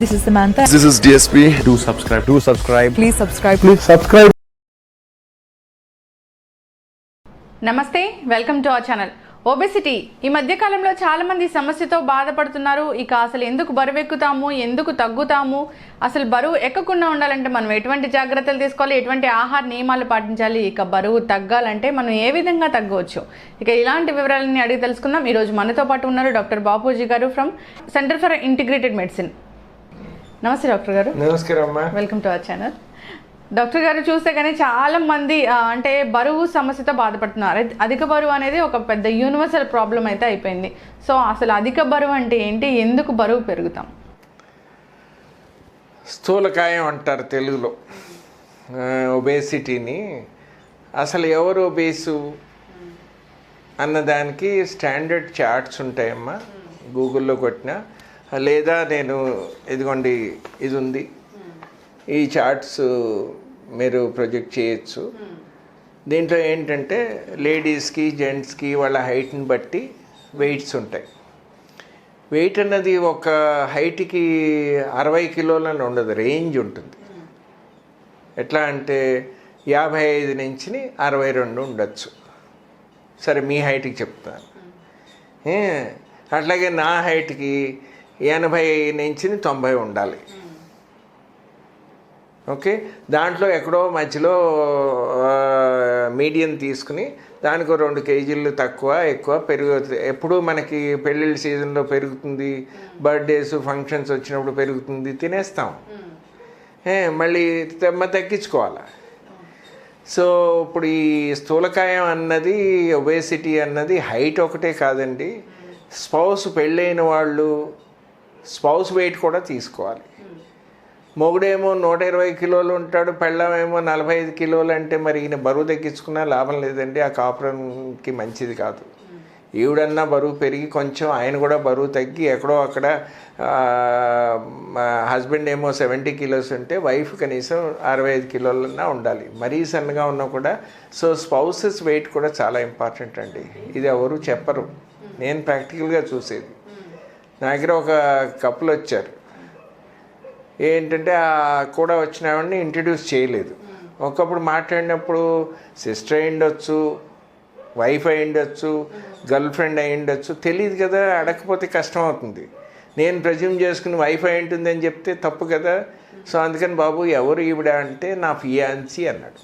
This is Samantha. This is DSP. Do subscribe. Do subscribe. Please subscribe. Please subscribe. నమస్తే, welcome to our channel. Obesity ఈ మధ్య కాలంలో చాలా మంది సమస్యతో బాధపడుతున్నారు. ఇక అసలు ఎందుకు బరువు ఎక్కుతాము, ఎందుకు తగ్గుతాము, అసలు బరువు ఎక్కకుండా ఉండాలంటే మనం ఎటువంటి జాగ్రత్తలు తీసుకోవాలి, ఎటువంటి ఆహార నియమాలు పాటించాలి, ఇక బరువు తగ్గాలంటే మనం ఏ విధంగా తగ్గవచ్చు, ఇక ఇలాంటి వివరాలన్నీ అడిగి తెలుసుకుందాం. ఈరోజు మనతో పాటు ఉన్నారు డాక్టర్ బాపూజీ గారు from centre for integrated medicine. నమస్తే డాక్టర్ గారు. నమస్కారం అమ్మా. Welcome to our channel. Doctor గారు చూస్తే కానీ చాలా మంది అంటే బరువు సమస్యతో బాధపడుతున్నారు. అధిక బరువు అనేది ఒక పెద్ద యూనివర్సల్ ప్రాబ్లం అయితే అయిపోయింది. సో అసలు అధిక బరువు అంటే ఏంటి, ఎందుకు బరువు పెరుగుతాం? స్థూలకాయం అంటారు తెలుగులో ఒబేసిటీని. అసలు ఎవరు ఒబేసు అన్నదానికి స్టాండర్డ్ చార్ట్స్ ఉంటాయమ్మా, గూగుల్లో కొట్టినా, లేదా నేను ఇదిగోండి ఇది ఉంది, ఈ చార్ట్స్ మీరు ప్రొజెక్ట్ చేయొచ్చు. దీంట్లో ఏంటంటే లేడీస్కి జెంట్స్కి వాళ్ళ హైట్ని బట్టి వెయిట్స్ ఉంటాయి. వెయిట్ అన్నది ఒక హైట్కి 60 కిలోలని ఉండదు, రేంజ్ ఉంటుంది. ఎట్లా అంటే 55 నుంచి 62 ఉండొచ్చు. సరే మీ హైట్కి చెప్తాను. అట్లాగే నా హైట్కి 80 నుంచి 90 ఉండాలి. ఓకే, దాంట్లో ఎక్కడో మధ్యలో మీడియం తీసుకుని దానికి 2 కేజీలు తక్కువ ఎక్కువ పెరుగుతుంది. ఎప్పుడు మనకి పెళ్ళిళ్ళ సీజన్లో పెరుగుతుంది, బర్త్డేస్ ఫంక్షన్స్ వచ్చినప్పుడు పెరుగుతుంది, తినేస్తాం. మళ్ళీ తగ్గించుకోవాలి. సో ఇప్పుడు ఈ స్థూలకాయం అన్నది, ఒబేసిటీ అన్నది హైట్ ఒకటే కాదండి. స్పౌస్ పెళ్ళైన వాళ్ళు స్పౌస్ వెయిట్ కూడా తీసుకోవాలి. మొగుడేమో 120 కిలోలు ఉంటాడు, పెళ్ళమేమో 45 కిలోలు అంటే మరి ఈయన బరువు తగ్గించుకున్నా లాభం లేదండి, ఆ కాపురంకి మంచిది కాదు. ఈవిడన్నా బరువు పెరిగి కొంచెం ఆయన కూడా బరువు తగ్గి ఎక్కడో అక్కడ, హస్బెండ్ ఏమో 70 కిలోస్ ఉంటే వైఫ్ కనీసం 65 కిలోలన్నా ఉండాలి, మరీ సన్నగా ఉన్నా కూడా. సో స్పౌసెస్ వెయిట్ కూడా చాలా ఇంపార్టెంట్ అండి. ఇది ఎవరు చెప్పరు, నేను ప్రాక్టికల్గా చూసేది. నా దగ్గర ఒక కపుల్ వచ్చారు. ఏంటంటే కూడా వచ్చిన ఆవిడని ఇంట్రడ్యూస్ చేయలేదు. ఒకప్పుడు మాట్లాడినప్పుడు సిస్టర్ అయి ఉండొచ్చు, వైఫ్ అయి ఉండొచ్చు, గర్ల్ ఫ్రెండ్ అయి ఉండొచ్చు, తెలియదు కదా, అడగకపోతే కష్టం అవుతుంది. నేను ప్రెజ్యూమ్ చేసుకుని వైఫ్ అయి ఉంటుందని చెప్తే తప్పు కదా. సో అందుకని బాబు ఎవరు ఈవిడ అంటే నా ఫియాన్సీ అన్నాడు.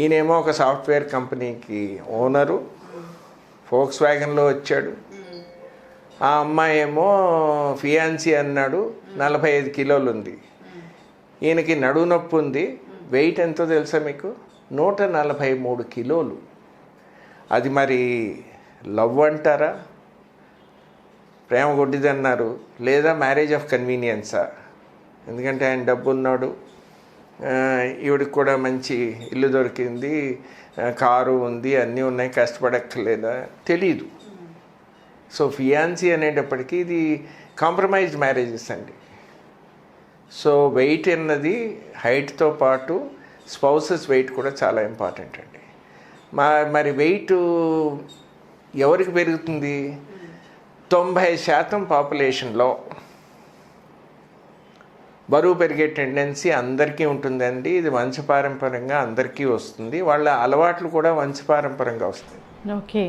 ఈయనేమో ఒక సాఫ్ట్వేర్ కంపెనీకి ఓనరు, ఫోక్స్ వ్యాగన్లో వచ్చాడు. ఆ అమ్మాయి ఏమో ఫియాన్సీ అన్నాడు, 45 కిలోలు ఉంది. ఈయనకి నడువు నొప్పి ఉంది. వెయిట్ ఎంతో తెలుసా మీకు? 143 కిలోలు. అది మరి లవ్ అంటారా, ప్రేమ గుడ్డిదన్నారు, లేదా మ్యారేజ్ ఆఫ్ కన్వీనియన్సా? ఎందుకంటే ఆయన డబ్బు ఉన్నాడు, ఈవిడికి కూడా మంచి ఇల్లు దొరికింది, కారు ఉంది, అన్నీ ఉన్నాయి, కష్టపడక్కర్లేదా? తెలీదు. సో ఫియాన్సీ అనేటప్పటికీ ఇది కాంప్రమైజ్డ్ మ్యారేజెస్ అండి. సో వెయిట్ అన్నది హైట్తో పాటు స్పౌసెస్ వెయిట్ కూడా చాలా ఇంపార్టెంట్ అండి. మరి వెయిట్ ఎవరికి పెరుగుతుంది? 90% పాపులేషన్లో బరువు పెరిగే టెండెన్సీ అందరికీ ఉంటుందండి. ఇది వంశపారంపర్యంగా అందరికీ వస్తుంది. వాళ్ళ అలవాట్లు కూడా వంశపారంపర్యంగా వస్తాయి. ఓకే,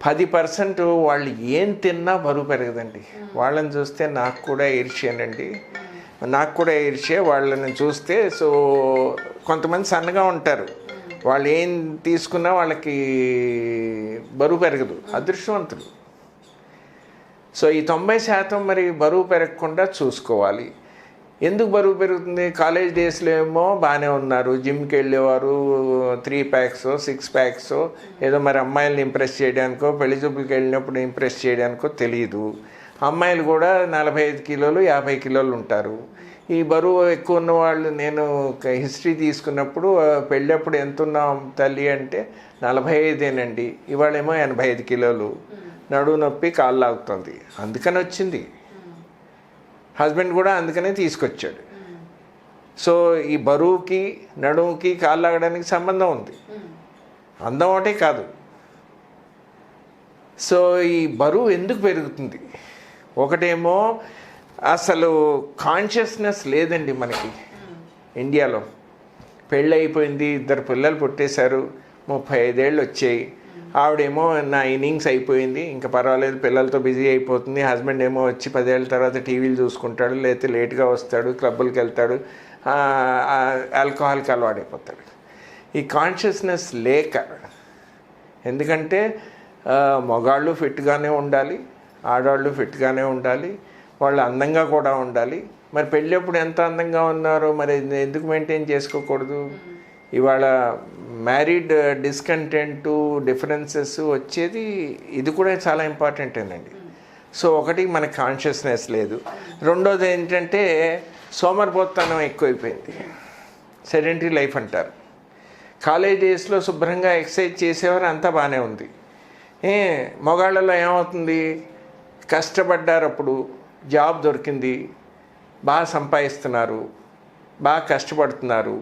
10% వాళ్ళు ఏం తిన్నా బరువు పెరగదండి. వాళ్ళని చూస్తే నాకు కూడా ఈర్ష్యేనండి, నాకు కూడా ఈర్ష్యే వాళ్ళని చూస్తే. సో కొంతమంది సన్నగా ఉంటారు, వాళ్ళు ఏం తీసుకున్నా వాళ్ళకి బరువు పెరగదు, అదృష్టవంతులు. సో ఈ 90% మరి బరువు పెరగకుండా చూసుకోవాలి. ఎందుకు బరువు పెరుగుతుంది? కాలేజ్ డేస్లో ఏమో బాగానే ఉన్నారు, జిమ్కి వెళ్ళేవారు, 3 ప్యాక్స్ 6 ప్యాక్స్, ఏదో మరి అమ్మాయిల్ని ఇంప్రెస్ చేయడానికో, పెళ్లి చూపులకి వెళ్ళినప్పుడు ఇంప్రెస్ చేయడానికో తెలియదు. అమ్మాయిలు కూడా 45 కిలోలు 50 కిలోలు ఉంటారు. ఈ బరువు ఎక్కువ ఉన్న వాళ్ళు, నేను హిస్టరీ తీసుకున్నప్పుడు పెళ్ళప్పుడు ఎంత ఉన్నాం తల్లి అంటే 45ఏనండి, ఇవాళేమో 85 కిలోలు, నడువు నొప్పి, కాళ్ళు లాగుతుంది. అందుకని వచ్చింది. హస్బెండ్ కూడా అందుకనే తీసుకొచ్చాడు. సో ఈ బరువుకి, నడుముకి, కాళ్ళు లాగడానికి సంబంధం ఉంది, అందం ఒకటే కాదు. సో ఈ బరువు ఎందుకు పెరుగుతుంది? ఒకటేమో అసలు కాన్షియస్నెస్ లేదండి మనకి ఇండియాలో. పెళ్ళి అయిపోయింది, 2 పిల్లలు పుట్టేశారు, 35 ఏళ్ళు వచ్చాయి. ఆవిడేమో నా ఇన్నింగ్స్ అయిపోయింది, ఇంకా పర్వాలేదు, పిల్లలతో బిజీ అయిపోతుంది. హస్బెండ్ ఏమో వచ్చి 10 ఏళ్ళ తర్వాత టీవీలు చూసుకుంటాడు, లేకపోతే లేట్గా వస్తాడు, క్లబ్బులకి వెళ్తాడు, ఆల్కహాల్కి అలవాడైపోతాడు. ఈ కాన్షియస్నెస్ లేక, ఎందుకంటే మగాళ్ళు ఫిట్గానే ఉండాలి, ఆడవాళ్ళు ఫిట్గానే ఉండాలి, వాళ్ళు అందంగా కూడా ఉండాలి. మరి పెళ్ళప్పుడు ఎంత అందంగా ఉన్నారో మరి ఎందుకు మెయింటైన్ చేసుకోకూడదు? ఇవాళ మ్యారీడ్ డిస్కంటెంటు, డిఫరెన్సెస్ వచ్చేది ఇది కూడా చాలా ఇంపార్టెంటేనండి. సో ఒకటి మనకి కాన్షియస్నెస్ లేదు. రెండోది ఏంటంటే సోమరిపోతనం ఎక్కువైపోయింది, సెడెంటరీ లైఫ్ అంటారు. కాలేజ్ డేస్లో శుభ్రంగా ఎక్సర్సైజ్ చేసేవారు, అంతా బాగానే ఉంది. మగాళ్ళలో ఏమవుతుంది? కష్టపడ్డారు, అప్పుడు జాబ్ దొరికింది, బాగా సంపాదిస్తున్నారు, బాగా కష్టపడుతున్నారు,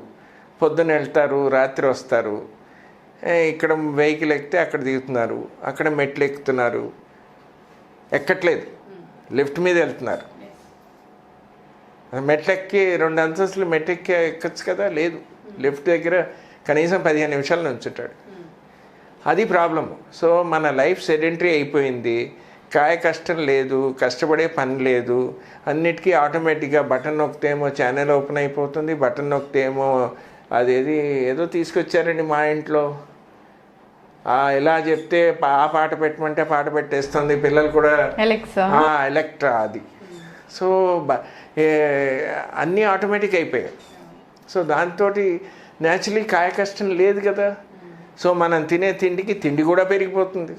పొద్దున్న వెళ్తారు, రాత్రి వస్తారు, ఇక్కడ వెహికల్ ఎక్కితే అక్కడ దిగుతున్నారు, అక్కడ మెట్లు ఎక్కుతున్నారు, ఎక్కట్లేదు, లిఫ్ట్ మీద వెళ్తున్నారు. మెట్లు ఎక్కి 2 అంతస్తులు మెట్లు ఎక్కచ్చు కదా, లేదు, లిఫ్ట్ దగ్గర కనీసం 15 నిమిషాలు నుంచుంటాడు. అది ప్రాబ్లము. సో మన లైఫ్ సెడెంటరీ అయిపోయింది, కాయ కష్టం లేదు, కష్టపడే పని లేదు, అన్నిటికీ ఆటోమేటిక్గా బటన్ నొక్కితేమో ఛానల్ ఓపెన్ అయిపోతుంది, బటన్ నొక్కితేమో అదేది ఏదో తీసుకొచ్చారండి మా ఇంట్లో, ఎలా చెప్తే ఆ పాట పెట్టమంటే పాట పెట్టేస్తుంది, పిల్లలు కూడా ఎలక్ట్రా అది. సో అన్నీ ఆటోమేటిక్ అయిపోయాయి. సో దాంతో న్యాచురలీ కాయ కష్టం లేదు కదా. సో మనం తినే తిండికి తిండి కూడా పెరిగిపోతుంది,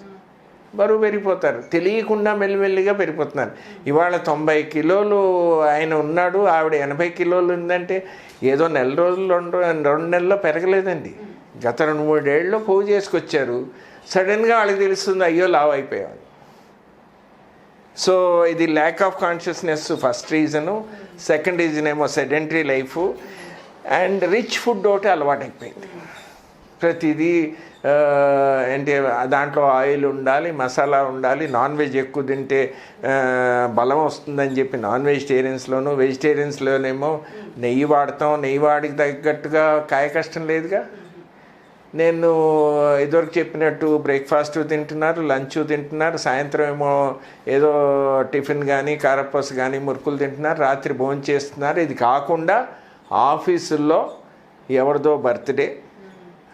బరువు పెరిగిపోతారు, తెలియకుండా మెల్లిమెల్లిగా పెరిగిపోతున్నారు. ఇవాళ 90 కిలోలు ఆయన ఉన్నాడు, ఆవిడ 80 కిలోలు ఉందంటే ఏదో నెల రోజులు 2 నెలల్లో పెరగలేదండి. గత 2-3 ఏళ్ళలో పోగు చేసుకొచ్చారు, సడన్గా వాళ్ళకి తెలుస్తుంది అయ్యో లావ్ అయిపోయాను. సో ఇది lack of consciousness first reason. Second reason ఏమో sedentary life and rich food ఒకటి అలవాటైపోయింది. ప్రతిదీ అంటే దాంట్లో ఆయిల్ ఉండాలి, మసాలా ఉండాలి, నాన్ వెజ్ ఎక్కువ తింటే బలం వస్తుందని చెప్పి నాన్ వెజిటేరియన్స్లోనూ, వెజిటేరియన్స్లోనేమో నెయ్యి వాడతాం, నెయ్యి వాడికి తగ్గట్టుగా కాయ కష్టం లేదుగా. నేను ఇదివరకు చెప్పినట్టు బ్రేక్ఫాస్ట్ తింటున్నారు, లంచ్ తింటున్నారు, సాయంత్రం ఏమో ఏదో టిఫిన్ కానీ కారపూస కానీ మురుకులు తింటున్నారు, రాత్రి భోజనం చేస్తున్నారు. ఇది కాకుండా ఆఫీసుల్లో ఎవరిదో బర్త్డే,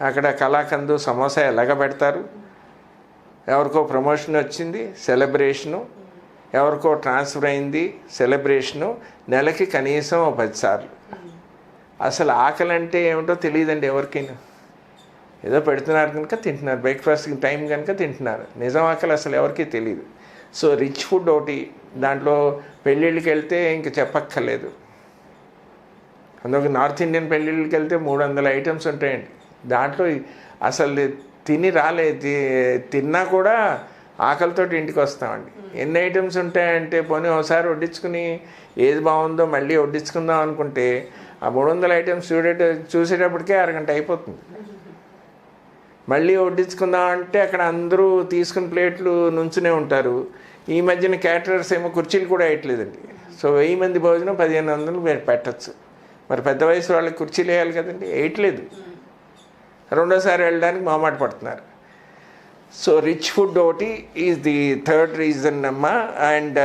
అక్కడ కలాకందు సమోసా ఎలాగ పెడతారు, ఎవరికో ప్రమోషన్ వచ్చింది సెలబ్రేషను, ఎవరికో ట్రాన్స్ఫర్ అయింది సెలబ్రేషను, నెలకి కనీసం 10 సార్లు. అసలు ఆకలి అంటే ఏమిటో తెలియదండి ఎవరికైనా. ఏదో పెడుతున్నారు కనుక తింటున్నారు, బ్రేక్ఫాస్ట్కి టైం కనుక తింటున్నారు, నిజం ఆకలి అసలు ఎవరికీ తెలియదు. సో రిచ్ ఫుడ్ ఒకటి, దాంట్లో పెళ్ళిళ్ళకి వెళ్తే ఇంక చెప్పక్కర్లేదు. అందులో నార్త్ ఇండియన్ పెళ్ళిళ్ళకి వెళ్తే 300 ఐటమ్స్ ఉంటాయండి. దాంట్లో అసలు తిన్నా కూడా ఆకలితో ఇంటికి వస్తామండి. ఎన్ని ఐటమ్స్ ఉంటాయంటే పోనీ ఒకసారి వడ్డించుకుని ఏది బాగుందో మళ్ళీ వడ్డించుకుందాం అనుకుంటే ఆ 300 ఐటమ్స్ చూసేటప్పటికే అరగంట అయిపోతుంది. మళ్ళీ వడ్డించుకుందాం అంటే అక్కడ అందరూ తీసుకుని ప్లేట్లు నుంచునే ఉంటారు. ఈ మధ్యన క్యాటరర్స్ ఏమో కుర్చీలు కూడా వేయట్లేదండి. సో 1000 మంది భోజనం 1500 పెట్టచ్చు. మరి పెద్ద వయసు వాళ్ళకి కుర్చీలు వేయాలి కదండి, వేయట్లేదు. రెండోసారి వెళ్ళడానికి మొహమాట పడుతున్నారు. సో రిచ్ ఫుడ్ ఒకటి ఈజ్ ది థర్డ్ రీజన్ అమ్మా. అండ్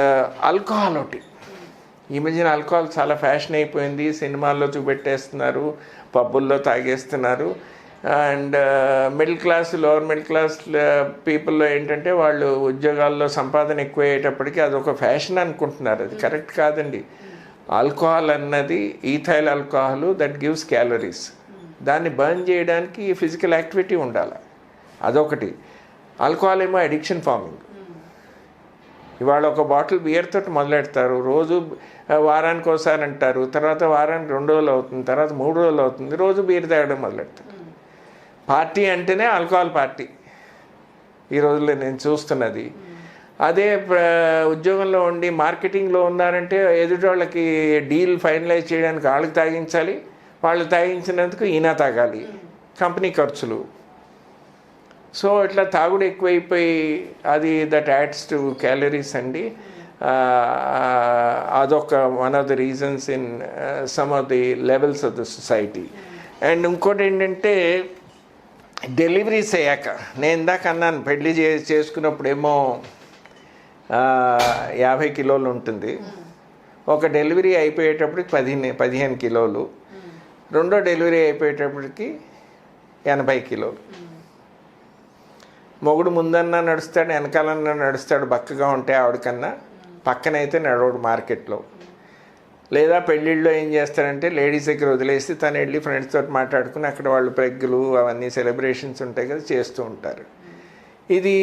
ఆల్కహాల్ ఒకటి. ఈ మధ్యన ఆల్కహాల్ చాలా ఫ్యాషన్ అయిపోయింది, సినిమాల్లో చూపెట్టేస్తున్నారు, పబ్బుల్లో తాగేస్తున్నారు. And middle class, lower middle class పీపుల్లో ఏంటంటే వాళ్ళు ఉద్యోగాల్లో సంపాదన ఎక్కువ అయ్యేటప్పటికీ అదొక ఫ్యాషన్ అనుకుంటున్నారు. అది కరెక్ట్ కాదండి. ఆల్కహాల్ అన్నది ethyl alcohol that gives calories. దాన్ని బర్న్ చేయడానికి ఫిజికల్ యాక్టివిటీ ఉండాలి, అదొకటి. ఆల్కహాల్ ఏమో అడిక్షన్ ఫార్మింగ్. ఇవాళ ఒక బాటిల్ బియర్ తోటి మొదలెడతారు, రోజు వారానికి ఒకసారి అంటారు, తర్వాత వారానికి 2 రోజులు అవుతుంది, తర్వాత 3 రోజులు అవుతుంది, రోజు బియర్ తాగడం మొదలెడతారు. పార్టీ అంటేనే ఆల్కహాల్ పార్టీ ఈ రోజుల్లో నేను చూస్తున్నది. అదే ఉద్యోగంలో ఉండి మార్కెటింగ్లో ఉన్నారంటే ఎదుటి వాళ్ళకి డీల్ ఫైనలైజ్ చేయడానికి వాళ్ళకి తాగించాలి, వాళ్ళు తాగించినందుకు ఈయన తాగాలి, కంపెనీ ఖర్చులు. సో ఇట్లా తాగుడు ఎక్కువైపోయి అది దట్ యాడ్స్ టు క్యాలరీస్ అండి. అదొక one of the reasons in some of the levels of the society. And ఇంకోటి ఏంటంటే డెలివరీస్ అయ్యాక, నేను ఇందాక అన్నాను పెళ్లి చేసుకున్నప్పుడేమో 50 కిలోలు ఉంటుంది, ఒక డెలివరీ అయిపోయేటప్పటికి 15 కిలోలు, రెండో డెలివరీ అయిపోయేటప్పటికి 80 కిలోలు. మొగుడు ముందన్నా నడుస్తాడు, వెనకాలన్నా నడుస్తాడు బక్కగా ఉంటే ఆవిడకన్నా, పక్కనైతే నడవడు మార్కెట్లో. లేదా పెళ్ళిళ్ళలో ఏం చేస్తారంటే లేడీస్ దగ్గర వదిలేసి తను వెళ్ళి ఫ్రెండ్స్ తోటి మాట్లాడుకుని అక్కడ వాళ్ళు పెగ్గులు అవన్నీ సెలబ్రేషన్స్ ఉంటాయి కదా చేస్తూ ఉంటారు. ఇది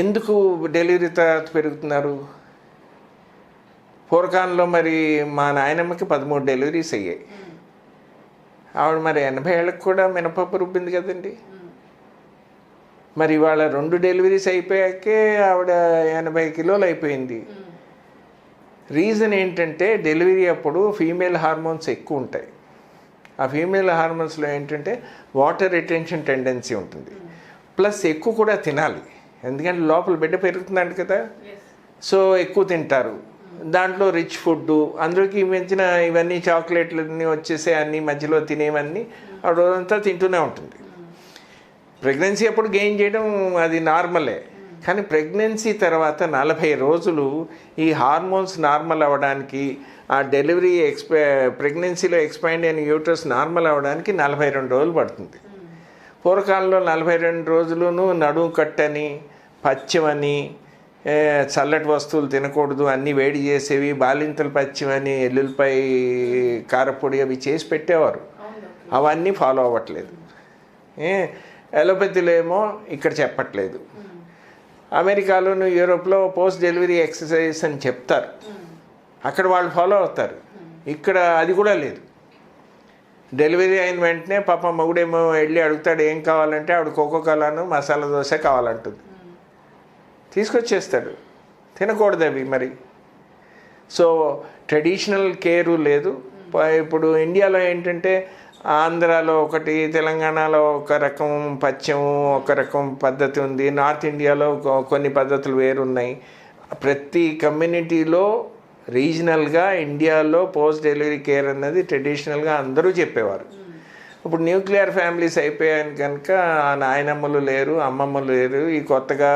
ఎందుకు డెలివరీ తర్వాత పెరుగుతున్నారు? పూర్వకాలంలో మరి మా నాయనమ్మకి 13 డెలివరీస్ అయ్యాయి. ఆవిడ మరి 80 ఏళ్ళకి కూడా మినపప్పు రుబ్బింది కదండి. మరి ఇవాళ 2 డెలివరీస్ అయిపోయాకే ఆవిడ 80 కిలోలు అయిపోయింది. రీజన్ ఏంటంటే డెలివరీ అప్పుడు ఫీమేల్ హార్మోన్స్ ఎక్కువ ఉంటాయి. ఆ ఫీమేల్ హార్మోన్స్లో ఏంటంటే వాటర్ రిటెన్షన్ టెండెన్సీ ఉంటుంది, ప్లస్ ఎక్కువ కూడా తినాలి, ఎందుకంటే లోపల బిడ్డ పెరుగుతుందంట కదా. సో ఎక్కువ తింటారు, దాంట్లో రిచ్ ఫుడ్, అందులోకి మధ్యన ఇవన్నీ చాక్లెట్లు అన్నీ వచ్చేసే అన్నీ మధ్యలో తినేవన్నీ ఆ రోజంతా తింటూనే ఉంటుంది. ప్రెగ్నెన్సీ అప్పుడు గెయిన్ చేయడం అది నార్మలే, కానీ ప్రెగ్నెన్సీ తర్వాత 40 రోజులు ఈ హార్మోన్స్ నార్మల్ అవ్వడానికి, ఆ డెలివరీ ప్రెగ్నెన్సీలో ఎక్స్పాండ్ అయిన యూట్రస్ నార్మల్ అవ్వడానికి 42 రోజులు పడుతుంది. పూర్వకాలంలో 42 రోజులును నడుము కట్టని, పచ్చమని, చల్లటి వస్తువులు తినకూడదు, అన్నీ వేడి చేసేవి, బాలింతలు పచ్చిమని, ఎల్లుల్లిపై కారపొడి అవి చేసి పెట్టేవారు. అవన్నీ ఫాలో అవ్వట్లేదు. అలోపతిలో ఏమో ఇక్కడ చెప్పట్లేదు. అమెరికాలోను యూరోప్లో పోస్ట్ డెలివరీ ఎక్సర్సైజెస్ అని చెప్తారు, అక్కడ వాళ్ళు ఫాలో అవుతారు. ఇక్కడ అది కూడా లేదు. డెలివరీ అయిన వెంటనే పాప మగుడేమో వెళ్ళి అడుగుతాడు ఏం కావాలంటే ఆవిడ కోకోకోలాను మసాలా దోశ కావాలంటుంది, తీసుకొచ్చేస్తాడు. తినకూడదు అవి మరి. సో ట్రెడిషనల్ కేరు లేదు. ఇప్పుడు ఇండియాలో ఏంటంటే ఆంధ్రాలో ఒకటి, తెలంగాణలో ఒక రకం పథ్యం, ఒక రకం పద్ధతి ఉంది, నార్త్ ఇండియాలో కొన్ని పద్ధతులు వేరున్నాయి. ప్రతి కమ్యూనిటీలో రీజనల్గా ఇండియాలో పోస్ట్ డెలివరీ కేర్ అన్నది ట్రెడిషనల్గా అందరూ చెప్పేవారు. ఇప్పుడు న్యూక్లియర్ ఫ్యామిలీస్ అయిపోయాను కనుక నాయనమ్మలు లేరు, అమ్మమ్మలు లేరు, ఈ కొత్తగా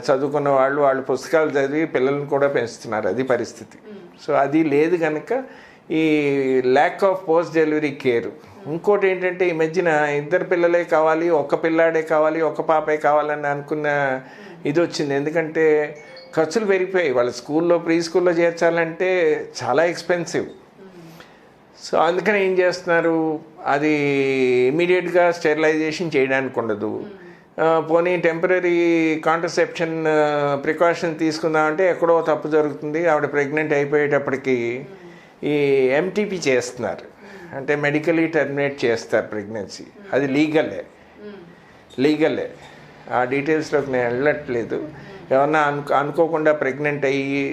చదువుకున్న వాళ్ళు పుస్తకాలు చదివి పిల్లల్ని కూడా పెంచుతున్నారు, అది పరిస్థితి. సో అది లేదు కనుక ఈ lack of post delivery care. ఇంకోటి ఏంటంటే ఈ మధ్యన 2 పిల్లలే కావాలి, ఒక పిల్లాడే కావాలి, ఒక పాపే కావాలని అనుకున్న ఇది వచ్చింది. ఎందుకంటే ఖర్చులు పెరిగిపోయాయి. వాళ్ళ స్కూల్లో ప్రీ స్కూల్లో చేర్చాలంటే చాలా ఎక్స్పెన్సివ్. సో అందుకని ఏం చేస్తున్నారు, అది ఇమీడియట్గా స్టెరిలైజేషన్ చేయడానికి ఉండదు. పోనీ టెంపరీ కాంట్రసెప్షన్ ప్రికాషన్ తీసుకుందామంటే ఎక్కడో తప్పు జరుగుతుంది. ఆవిడ ప్రెగ్నెంట్ అయిపోయేటప్పటికి ఈ ఎంటీపీ చేస్తున్నారు, అంటే మెడికలీ టర్మినేట్ చేస్తారు ప్రెగ్నెన్సీ. అది లీగలే. ఆ డీటెయిల్స్లోకి నేను వెళ్ళట్లేదు. ఏమన్నా అనుకోకుండా ప్రెగ్నెంట్ అయ్యి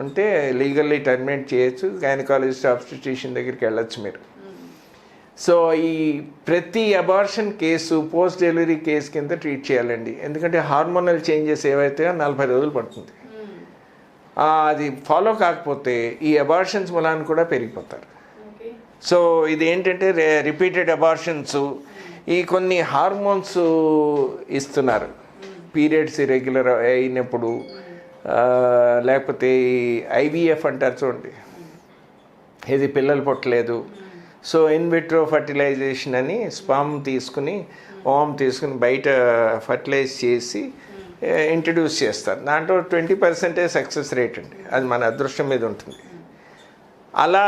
ఉంటే లీగల్లీ టర్మినేట్ చేయొచ్చు, గైనకాలజిస్ట్ ఆబ్స్టిట్యూషన్ దగ్గరికి వెళ్ళొచ్చు మీరు. సో ఈ ప్రతి abortion case post delivery case కింద ట్రీట్ చేయాలండి. ఎందుకంటే హార్మోనల్ చేంజెస్ ఏవైతే 40 రోజులు పడుతుంది. అది ఫాలో కాకపోతే ఈ అబార్షన్స్ మూలాన్ని కూడా పెరిగిపోతారు. సో ఇది ఏంటంటే రిపీటెడ్ అబార్షన్స్, ఈ కొన్ని హార్మోన్స్ ఇస్తున్నారు పీరియడ్స్ ఇరెగ్యులర్ అయినప్పుడు, లేకపోతే ఐవీఎఫ్ అంటారు చూడండి, ఇది పిల్లలు పుట్టలేదు. సో ఇన్ విట్రో ఫర్టిలైజేషన్ అని స్పామ్ తీసుకుని బయట ఫర్టిలైజ్ చేసి ఇంట్రడ్యూస్ చేస్తారు. దాంట్లో 20% సక్సెస్ రేట్ అండి, అది మన అదృష్టం మీద ఉంటుంది. అలా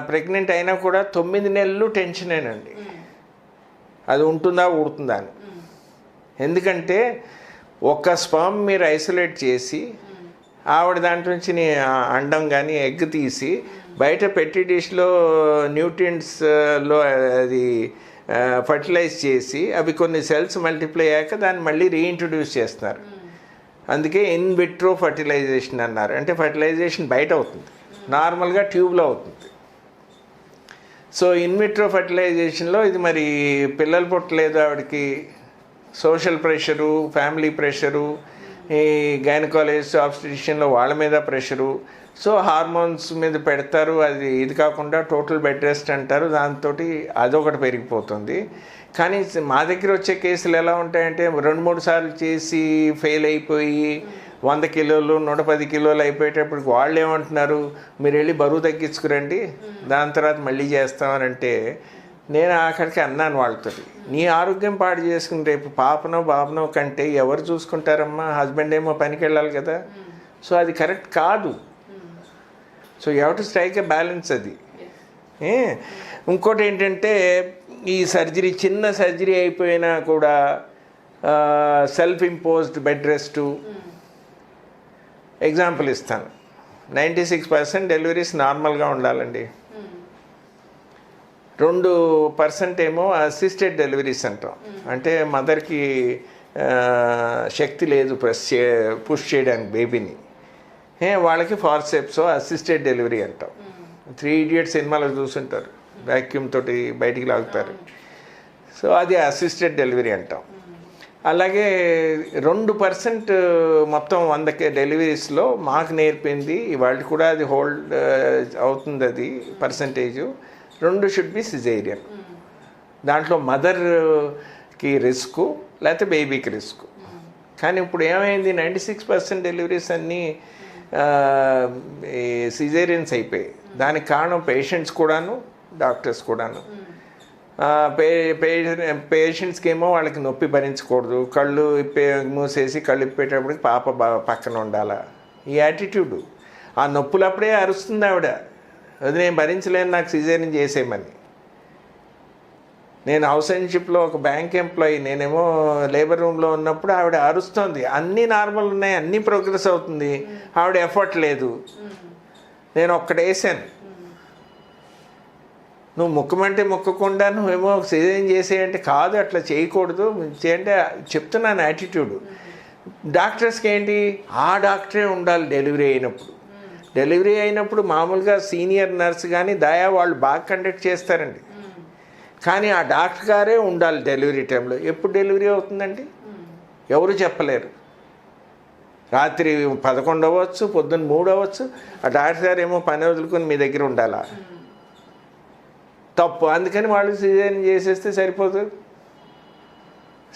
ప్రెగ్నెంట్ అయినా కూడా 9 నెలలు టెన్షనేనండి, అది ఉంటుందా ఊడుతుందా అని. ఎందుకంటే ఒక స్పర్మ్ మీరు ఐసోలేట్ చేసి ఆవిడ దాంట్లో నుంచి అండం కానీ ఎగ్ తీసి బయట పెట్టి డిష్లో న్యూట్రియంట్స్లో అది ఫర్టిలైజ్ చేసి అవి కొన్ని సెల్స్ మల్టిప్లై అయ్యాక దాన్ని మళ్ళీ రీఇంట్రడ్యూస్ చేస్తున్నారు. అందుకే ఇన్ విట్రో ఫర్టిలైజేషన్ అన్నారు. అంటే ఫర్టిలైజేషన్ బయట అవుతుంది, నార్మల్గా ట్యూబ్లో అవుతుంది. సో ఇన్ విట్రో ఫర్టిలైజేషన్లో ఇది మరి పిల్లలు పుట్టలేదు ఆవిడకి, సోషల్ ప్రెషరు, ఫ్యామిలీ ప్రెషరు, ఈ గైనకాలజిస్ట్ ఆబ్స్టిషియన్లో వాళ్ళ మీద ప్రెషరు, సో హార్మోన్స్ మీద పెడతారు. అది ఇది కాకుండా టోటల్ బెడ్ రెస్ట్ అంటారు, దాంతో అదొకటి పెరిగిపోతుంది. కానీ మా దగ్గర వచ్చే కేసులు ఎలా ఉంటాయంటే 2-3 సార్లు చేసి ఫెయిల్ అయిపోయి 100 కిలోలు 110 కిలోలు అయిపోయేటప్పటికి వాళ్ళు ఏమంటున్నారు, మీరు వెళ్ళి బరువు తగ్గించుకురండి, దాని తర్వాత మళ్ళీ చేస్తామనంటే నేను అక్కడికి అన్నాను వాళ్ళతో, నీ ఆరోగ్యం పాడు చేసుకుని రేపు పాపనో బాబనో కంటే ఎవరు చూసుకుంటారమ్మా, హస్బెండ్ ఏమో పనికి వెళ్ళాలి కదా. సో అది కరెక్ట్ కాదు. So you have to strike a balance అది. ఇంకోటి ఏంటంటే ఈ సర్జరీ చిన్న సర్జరీ అయిపోయినా కూడా self imposed bed rest. Example ఇస్తాను, 96% డెలివరీస్ నార్మల్గా ఉండాలండి, 2% ఏమో అసిస్టెడ్ డెలివరీస్ అంటాం. అంటే మదర్కి శక్తి లేదు పుష్ చేయడానికి బేబీని, వాళ్ళకి ఫార్సెప్స్ అసిస్టెడ్ డెలివరీ అంటాం. 3 Idiots సినిమాలో చూసుంటారు, వ్యాక్యూమ్ తోటి బయటికి లాగుతారు. సో అది అసిస్టెడ్ డెలివరీ అంటాం. అలాగే 2% మొత్తం 100 డెలివరీస్లో మాకు నేర్పింది ఇవాళ కూడా అది హోల్డ్ అవుతుంది, అది పర్సంటేజు 2 షుడ్ బి సిజేరియన్. దాంట్లో మదర్కి రిస్క్ లేకపోతే బేబీకి రిస్క్. కానీ ఇప్పుడు ఏమైంది, 96% డెలివరీస్ అన్నీ సిజేరియన్స్ అయిపోయాయి. దానికి కారణం పేషెంట్స్ కూడాను, డాక్టర్స్ కూడాను. పేషెంట్స్కి ఏమో వాళ్ళకి నొప్పి భరించకూడదు, కళ్ళు మూసేసి కళ్ళు ఇప్పేటప్పటికి పాప పక్కన ఉండాలా, ఈ యాటిట్యూడు. ఆ నొప్పులప్పుడే అరుస్తుంది ఆవిడ, అది నేను భరించలేను, నాకు సిజేరియన్ చేసేయమని. నేను హౌస్ షిప్లో ఒక బ్యాంక్ ఎంప్లాయీ, నేనేమో లేబర్ రూమ్లో ఉన్నప్పుడు ఆవిడ అరుస్తుంది, అన్నీ నార్మల్ ఉన్నాయి, అన్నీ ప్రోగ్రెస్ అవుతుంది, ఆవిడ ఎఫర్ట్ లేదు. నేను ఒక్కడేసాను, నువ్వు ముక్కమంటే ముక్కకుండా నువ్వేమో సిజేరియన్ చేసేయంటే కాదు, అట్లా చేయకూడదు చేయంటే చెప్తున్నాను యాటిట్యూడ్. డాక్టర్స్కి ఏంటి, ఆ డాక్టరే ఉండాలి డెలివరీ అయినప్పుడు. డెలివరీ అయినప్పుడు మామూలుగా సీనియర్ నర్స్ కానీ దయా వాళ్ళు బాగా కండక్ట్ చేస్తారండి, కానీ ఆ డాక్టర్ గారే ఉండాలి డెలివరీ టైంలో. ఎప్పుడు డెలివరీ అవుతుందండి ఎవరు చెప్పలేరు. రాత్రి 11 అవ్వచ్చు, పొద్దున్న 3 అవ్వచ్చు, ఆ డాక్టర్ గారు ఏమో పని వదులుకొని మీ దగ్గర ఉండాలా, తప్పు. అందుకని వాళ్ళు సిజేరియన్ చేసేస్తే సరిపోతుంది.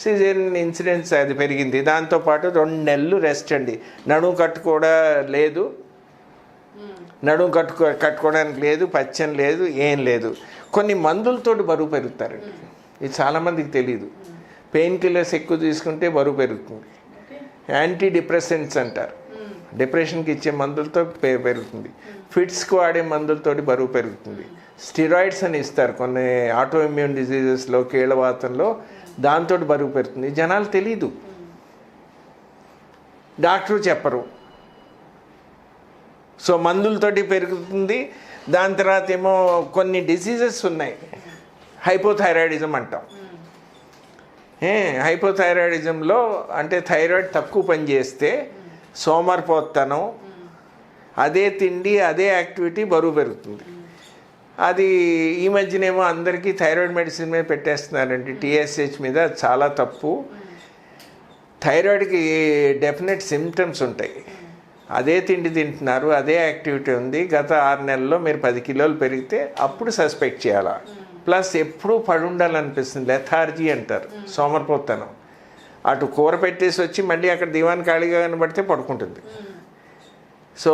సిజేరియన్ ఇన్సిడెంట్స్ అది పెరిగింది. దాంతోపాటు 2 నెలలు రెస్ట్ అండి, నడుము కట్టు కూడా లేదు, నడుము కట్టుకోవడానికి లేదు, పచ్చని లేదు, ఏం లేదు. కొన్ని మందులతోటి బరువు పెరుగుతారండి, ఇది చాలామందికి తెలియదు. పెయిన్ కిల్లర్స్ ఎక్కువ తీసుకుంటే బరువు పెరుగుతుంది. యాంటీ డిప్రెసెంట్స్ అంటారు, డిప్రెషన్కి ఇచ్చే మందులతో పెరుగుతుంది. ఫిట్స్కి వాడే మందులతోటి బరువు పెరుగుతుంది. స్టిరాయిడ్స్ అని ఇస్తారు కొన్ని ఆటో ఇమ్యూన్ డిసీజెస్లో, కీళ్ళవాతంలో, దాంతో బరువు పెరుగుతుంది. జనాలు తెలీదు, డాక్టరు చెప్పరు. సో మందులతోటి పెరుగుతుంది. దాని తర్వాత ఏమో కొన్ని డిసీజెస్ ఉన్నాయి, హైపోథైరాయిడిజం అంటాం. హైపోథైరాయిడిజంలో అంటే థైరాయిడ్ తక్కువ పనిచేస్తే సోమరిపోతనం, అదే తిండి అదే యాక్టివిటీ, బరువు పెరుగుతుంది. అది ఈ మధ్యనేమో అందరికీ థైరాయిడ్ మెడిసిన్ మీద పెట్టేస్తున్నారండి, TSH మీద. చాలా తప్పు. థైరాయిడ్కి డెఫినెట్ సిమ్టమ్స్ ఉంటాయి. అదే తిండి తింటున్నారు, అదే యాక్టివిటీ ఉంది, గత 6 నెలల్లో మీరు 10 కిలోలు పెరిగితే అప్పుడు సస్పెక్ట్ చేయాలా. ప్లస్ ఎప్పుడూ పడి ఉండాలనిపిస్తుంది, లెథార్జీ అంటారు, సోమరిపోతనం. అటు కూర పెట్టేసి వచ్చి మళ్ళీ అక్కడ దివాన్ ఖాళీగా కనబడితే పడుకుంటుంది. సో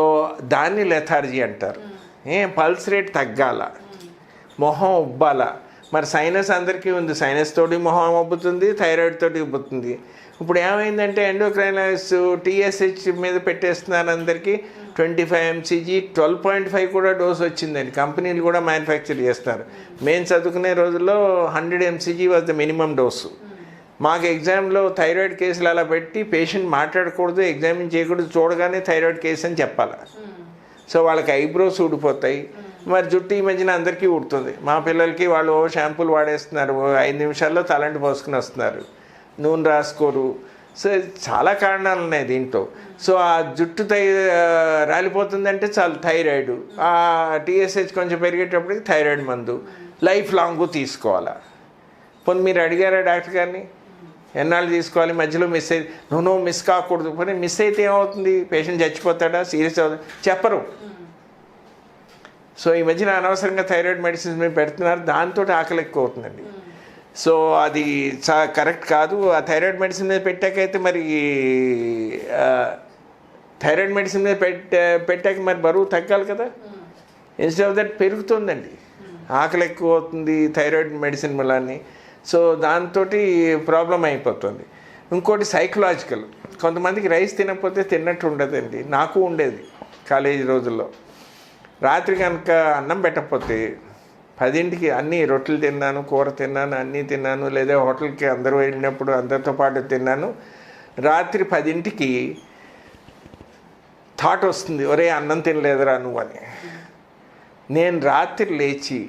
దాన్ని లెథార్జీ అంటారు. పల్స్ రేట్ తగ్గాల, మొహం ఉబ్బాల. మరి సైనస్ అందరికీ ఉంది, సైనస్ తోటి మొహం ఉబ్బుతుంది, థైరాయిడ్ తోటి ఉబ్బుతుంది. ఇప్పుడు ఏమైందంటే ఎండోక్రైనాలజిస్ట్ TSH మీద పెట్టేస్తున్నారు అందరికీ. 25 mcg 12.5 కూడా డోస్ వచ్చిందండి, కంపెనీలు కూడా మ్యానుఫ్యాక్చర్ చేస్తారు. మేము చదువుకునే రోజుల్లో 100 mcg was the minimum dose. మాకు ఎగ్జామ్లో థైరాయిడ్ కేసులు అలా పెట్టి పేషెంట్ మాట్లాడకూడదు, ఎగ్జామిన్ చేయకూడదు, చూడగానే థైరాయిడ్ కేసు అని చెప్పాలి. సో వాళ్ళకి ఐబ్రోస్ ఊడిపోతాయి, మరి జుట్టు ఈ మధ్యన అందరికీ ఊడుతుంది. మా పిల్లలకి వాళ్ళు షాంపూలు వాడేస్తున్నారు, 5 నిమిషాల్లో తలంటి పోసుకుని వస్తున్నారు, నూనె రాసుకోరు. సో చాలా కారణాలు ఉన్నాయి దీంట్లో. సో ఆ జుట్టు రాలిపోతుందంటే చాలు థైరాయిడ్, ఆ TSH కొంచెం పెరిగేటప్పటికి థైరాయిడ్ మందు లైఫ్ లాంగ్ తీసుకోవాలా. పోనీ మీరు అడిగారా డాక్టర్ గారిని, ఎన్నాళ్ళు తీసుకోవాలి, మధ్యలో మిస్ అయ్యి నువ్వు మిస్ కాకూడదు. పోనీ మిస్ అయితే ఏమవుతుంది, పేషెంట్ చచ్చిపోతాడా, సీరియస్ అవుతుంది, చెప్పరు. సో ఈ మధ్యన అనవసరంగా థైరాయిడ్ మెడిసిన్స్ మీద పెడుతున్నారు, దాంతో ఆకలి ఎక్కువ అవుతుందండి. సో అది కరెక్ట్ కాదు. ఆ థైరాయిడ్ మెడిసిన్ మీద పెట్టాకైతే మరి థైరాయిడ్ మెడిసిన్ మీద పెట్టాక మరి బరువు తగ్గాలి కదా. ఇన్స్టెడ్ ఆఫ్ దట్ పెరుగుతుందండి, ఆకలి ఎక్కువ అవుతుంది థైరాయిడ్ మెడిసిన్ వల్ల. సో దాంతో ప్రాబ్లం అయిపోతుంది. ఇంకోటి సైకలాజికల్. కొంతమందికి రైస్ తినకపోతే తిన్నట్టు ఉండదండి. నాకు ఉండేది కాలేజీ రోజుల్లో. రాత్రి కనుక అన్నం పెట్టకపోతే 10ంటికి అన్నీ రొట్టెలు తిన్నాను, కూర తిన్నాను, అన్నీ తిన్నాను, లేదా హోటల్కి అందరూ వెళ్ళినప్పుడు అందరితో పాటు తిన్నాను. రాత్రి 10ంటికి థాట్ వస్తుంది, ఒరే అన్నం తినలేదురా నువ్వు అని. నేను రాత్రి లేచి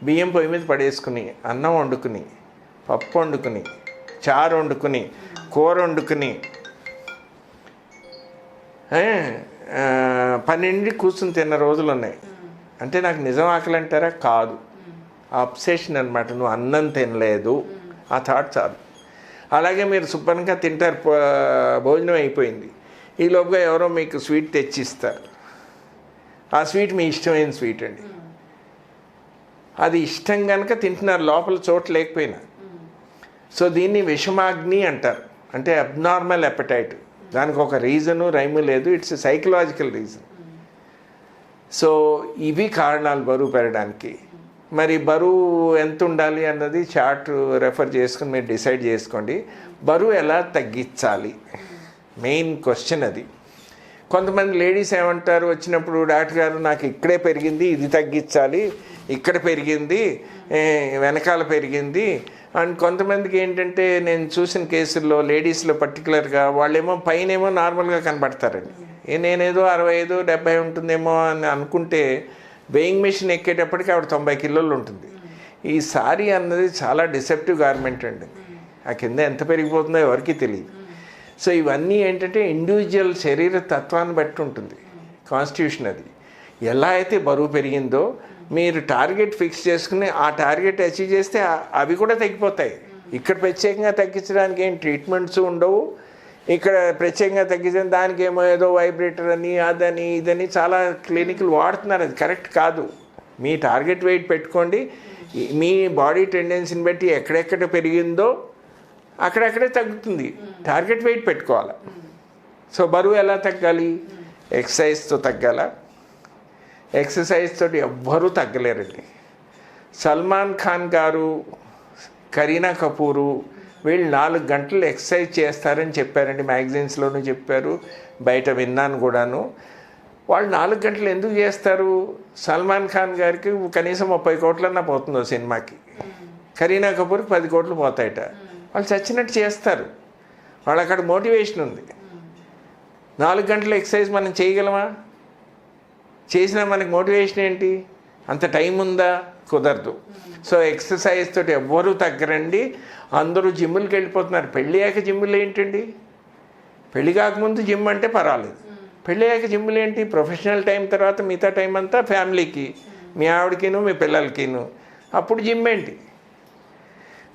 బియ్యం పొయ్యి మీద పడేసుకుని అన్నం వండుకుని, పప్పు వండుకుని, చారు వండుకుని, కూర వండుకుని 12ంటికి కూర్చుని తిన్న రోజులు ఉన్నాయి. అంటే నాకు నిజం ఆకలి అంటారా? కాదు, అబ్సెషన్ అనమాట. నువ్వు అన్నం తినలేదు, ఆ థాట్ చాలు. అలాగే మీరు శుభ్రంగా తింటారు, భోజనం అయిపోయింది, ఈ లోపుగా ఎవరో మీకు స్వీట్ తెచ్చిస్తారు. ఆ స్వీట్ మీ ఇష్టమైన స్వీట్ అండి. అది ఇష్టం కనుక తింటున్నారు, లోపల చోటు లేకపోయినా. సో దీన్ని విషమాగ్ని అంటారు, అంటే అబ్నార్మల్ అపెటైట్. దానికి ఒక రీజను రైము లేదు, ఇట్స్ సైకలాజికల్ రీజన్. సో ఇవి కారణాలు బరువు పెరగడానికి. మరి బరువు ఎంత ఉండాలి అన్నది చార్ట్ రెఫర్ చేసుకుని మీరు డిసైడ్ చేసుకోండి. బరువు ఎలా తగ్గించాలి, మెయిన్ క్వశ్చన్ అది. కొంతమంది లేడీస్ ఏమంటారు వచ్చినప్పుడు, డాక్టర్ గారు నాకు ఇక్కడే పెరిగింది, ఇది తగ్గించాలి, ఇక్కడ పెరిగింది, వెనకాల పెరిగింది. అండ్ కొంతమందికి ఏంటంటే నేను చూసిన కేసుల్లో లేడీస్లో పర్టికులర్గా వాళ్ళేమో పైనేమో నార్మల్గా కనబడతారండి. నేనేదో 65, 70 ఉంటుందేమో అని అనుకుంటే వెయింగ్ మెషిన్ ఎక్కేటప్పటికి ఆవిడ 90 కిలోలు ఉంటుంది. ఈ సారీ అన్నది చాలా డిసెప్టివ్ గార్మెంట్ అండి. ఆ కింద ఎంత పెరిగిపోతుందో ఎవరికీ తెలియదు. సో ఇవన్నీ ఏంటంటే ఇండివిజువల్ శరీర తత్వాన్ని బట్టి ఉంటుంది, కాన్స్టిట్యూషన్ అది. ఎలా అయితే బరువు పెరిగిందో మీరు టార్గెట్ ఫిక్స్ చేసుకుని ఆ టార్గెట్ అచీవ్ చేస్తే అవి కూడా తగ్గిపోతాయి. ఇక్కడ ప్రత్యేకంగా తగ్గించడానికి ఏం ట్రీట్మెంట్స్ ఉండవు. ఇక్కడ ప్రత్యేకంగా తగ్గించడం దానికి ఏమో ఏదో వైబ్రేటర్ అని అదని ఇదని చాలా క్లినిక్లు వాడుతున్నారు. అది కరెక్ట్ కాదు. మీ టార్గెట్ వెయిట్ పెట్టుకోండి. మీ బాడీ టెండెన్సీని బట్టి ఎక్కడెక్కడ పెరిగిందో అక్కడక్కడే తగ్గుతుంది. టార్గెట్ వెయిట్ పెట్టుకోవాలి. సో బరువు ఎలా తగ్గాలి? ఎక్సర్సైజ్తో తగ్గాల. ఎక్సర్సైజ్ తోటి ఎవ్వరూ తగ్గలేరండి. సల్మాన్ ఖాన్ గారు, కరీనా కపూరు వీళ్ళు 4 గంటలు ఎక్సర్సైజ్ చేస్తారని చెప్పారండి. మ్యాగజైన్స్లోనూ చెప్పారు, బయట విన్నాను కూడాను. వాళ్ళు 4 గంటలు ఎందుకు చేస్తారు? సల్మాన్ ఖాన్ గారికి కనీసం 30 కోట్లన్నా పోతుందో సినిమాకి, కరీనా కపూర్కి 10 కోట్లు పోతాయట. వాళ్ళు చచ్చినట్టు చేస్తారు. వాళ్ళు అక్కడ మోటివేషన్ ఉంది. 4 గంటల ఎక్సర్సైజ్ మనం చేయగలమా? చేసినా మనకి మోటివేషన్ ఏంటి? అంత టైం ఉందా? కుదరదు. సో ఎక్సర్సైజ్ తోటి ఎవ్వరూ తగ్గరండి. అందరూ జిమ్ములకి వెళ్ళిపోతున్నారు. పెళ్ళయ్యాక జిమ్ములు ఏంటండి? పెళ్ళి కాకముందు జిమ్ అంటే పర్వాలేదు. పెళ్ళయ్యాక జిమ్ములు ఏంటి? ప్రొఫెషనల్ టైం తర్వాత మిగతా టైం అంతా ఫ్యామిలీకి, మీ ఆవిడకిను మీ పిల్లలకిను. అప్పుడు జిమ్ ఏంటి?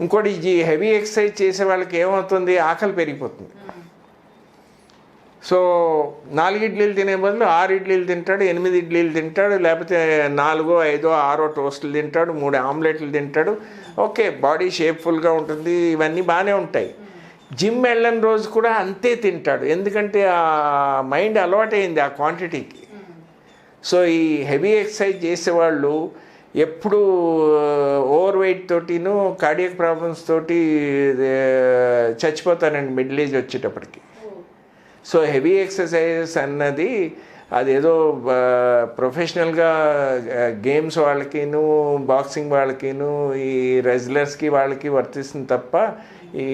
ఇంకోటి హెవీ ఎక్సర్సైజ్ చేసే వాళ్ళకి ఏమవుతుంది? ఆకలి పెరిగిపోతుంది. సో 4 ఇడ్లీలు తినే బదులు 6 ఇడ్లీలు తింటాడు, 8 ఇడ్లీలు తింటాడు, లేకపోతే 4, 5, 6 టోస్టులు తింటాడు, 3 ఆమ్లెట్లు తింటాడు. ఓకే, బాడీ షేప్ఫుల్గా ఉంటుంది, ఇవన్నీ బాగానే ఉంటాయి. జిమ్ వెళ్ళని రోజు కూడా అంతే తింటాడు, ఎందుకంటే ఆ మైండ్ అలవాటైంది ఆ క్వాంటిటీకి. సో ఈ హెవీ ఎక్సర్సైజ్ చేసేవాళ్ళు ఎప్పుడు ఓవర్ వెయిట్ తోటిను కార్డియాక్ ప్రాబ్లమ్స్ తోటి చచ్చిపోతానండి మిడిల్ ఏజ్ వచ్చేటప్పటికి. సో హెవీ ఎక్సర్సైజెస్ అన్నది అదేదో ప్రొఫెషనల్గా గేమ్స్ వాళ్ళకిను, బాక్సింగ్ వాళ్ళకిను, ఈ రెజ్లర్స్కి వాళ్ళకి వర్తిస్తుంది తప్ప ఈ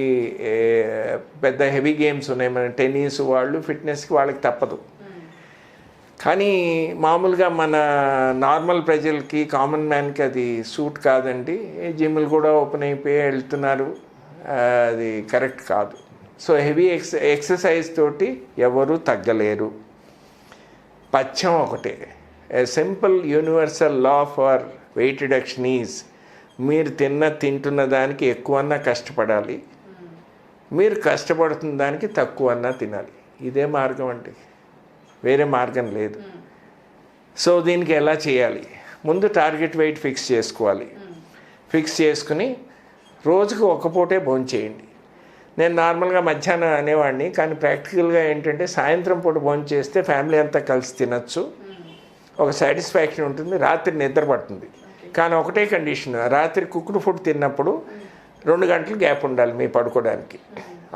పెద్ద హెవీ గేమ్స్ ఉన్నాయి మన టెన్నిస్ వాళ్ళు, ఫిట్నెస్కి వాళ్ళకి తప్పదు. కానీ మామూలుగా మన నార్మల్ ప్రజలకి, కామన్ మ్యాన్కి అది సూట్ కాదండి. జిమ్లు కూడా ఓపెన్ అయిపోయి వెళ్తున్నారు, అది కరెక్ట్ కాదు. సో హెవీ ఎక్సర్సైజ్ తోటి ఎవరు తగ్గలేరు. పచ్చం ఒకటే. ఏ simple universal law for weight reduction is మీరు తింటున్న దానికి ఎక్కువన్నా కష్టపడాలి, మీరు కష్టపడుతున్న దానికి తక్కువ అన్నా తినాలి. ఇదే మార్గం అండి, వేరే మార్గం లేదు. సో దీనికి ఎలా చేయాలి? ముందు టార్గెట్ వెయిట్ ఫిక్స్ చేసుకోవాలి. ఫిక్స్ చేసుకుని రోజుకు ఒక పూటే భోంచేయండి. నేను నార్మల్గా మధ్యాహ్నం అనేవాడిని, కానీ ప్రాక్టికల్గా ఏంటంటే సాయంత్రం పూట భోంచేస్తే ఫ్యామిలీ అంతా కలిసి తినచ్చు, ఒక సాటిస్ఫాక్షన్ ఉంటుంది, రాత్రి నిద్ర పడుతుంది. కానీ ఒకటే కండిషన్, రాత్రి కుక్డ్ ఫుడ్ తిన్నప్పుడు 2 గంటలు గ్యాప్ ఉండాలి మీ పడుకోవడానికి.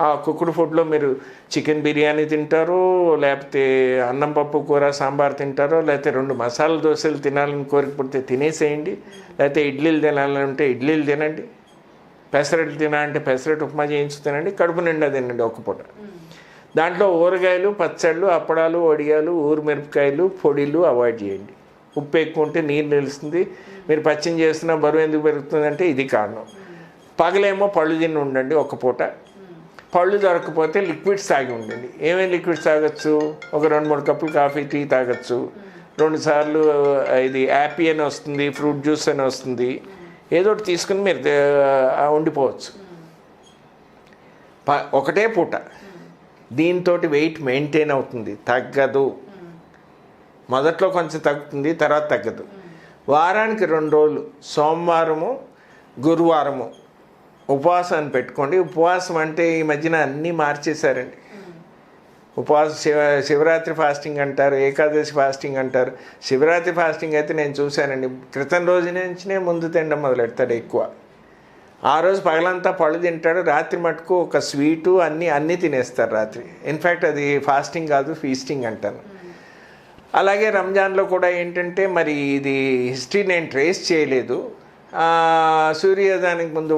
ఆ కుక్డ్ ఫుడ్లో మీరు చికెన్ బిర్యానీ తింటారో, లేకపోతే అన్నం పప్పు కూర సాంబార్ తింటారో, లేకపోతే 2 మసాలా దోశలు తినాలని కోరిక పుడితే తినేసేయండి, లేకపోతే ఇడ్లీలు తినాలంటే ఇడ్లీలు తినండి, పెసరట్లు తినాలంటే పెసరట్టు ఉప్మా చేయించు తినండి, కడుపు నిండా తినండి ఒక పూట. దాంట్లో ఊరగాయలు, పచ్చళ్ళు, అప్పడాలు, వడియాలు, ఊరు మిరపకాయలు, పొడిలు అవాయిడ్ చేయండి. ఉప్పు ఎక్కువ ఉంటే నీరు నిలుస్తుంది. మీరు పచ్చిం చేస్తున్న బరువు ఎందుకు పెరుగుతుందంటే ఇది కారణం. పగలేమో పళ్ళు తిని ఉండండి ఒక పూట. పళ్ళు దొరకకపోతే లిక్విడ్స్ తాగి ఉండండి. ఏమేమి లిక్విడ్స్ తాగొచ్చు? ఒక 2-3 కప్పులు కాఫీ, టీ తాగొచ్చు. 2 సార్లు ఇది యాపీ అని వస్తుంది, ఫ్రూట్ జ్యూస్ అని వస్తుంది, ఏదో ఒకటి తీసుకుని మీరు ఉండిపోవచ్చు ఒకటే పూట. దీంతో వెయిట్ మెయింటైన్ అవుతుంది, తగ్గదు. మొదట్లో కొంచెం తగ్గుతుంది, తర్వాత తగ్గదు. వారానికి 2 రోజులు సోమవారము, గురువారము ఉపవాసాన్ని పెట్టుకోండి. ఉపవాసం అంటే ఈ మధ్యన అన్నీ మార్చేశారండి. శివరాత్రి ఫాస్టింగ్ అంటారు, ఏకాదశి ఫాస్టింగ్ అంటారు. శివరాత్రి ఫాస్టింగ్ అయితే నేను చూశానండి, క్రితం రోజు నుంచినే ముందు తినడం మొదలెడతాడు ఎక్కువ. ఆ రోజు పగలంతా పళ్ళు తింటాడు, రాత్రి మటుకు ఒక స్వీటు అన్నీ తినేస్తారు రాత్రి. ఇన్ఫ్యాక్ట్ అది ఫాస్టింగ్ కాదు, ఫీస్టింగ్ అంటాను. అలాగే రంజాన్లో కూడా ఏంటంటే, మరి ఇది హిస్టరీ నేను ట్రేస్ చేయలేదు. సూర్యోదయానికి ముందు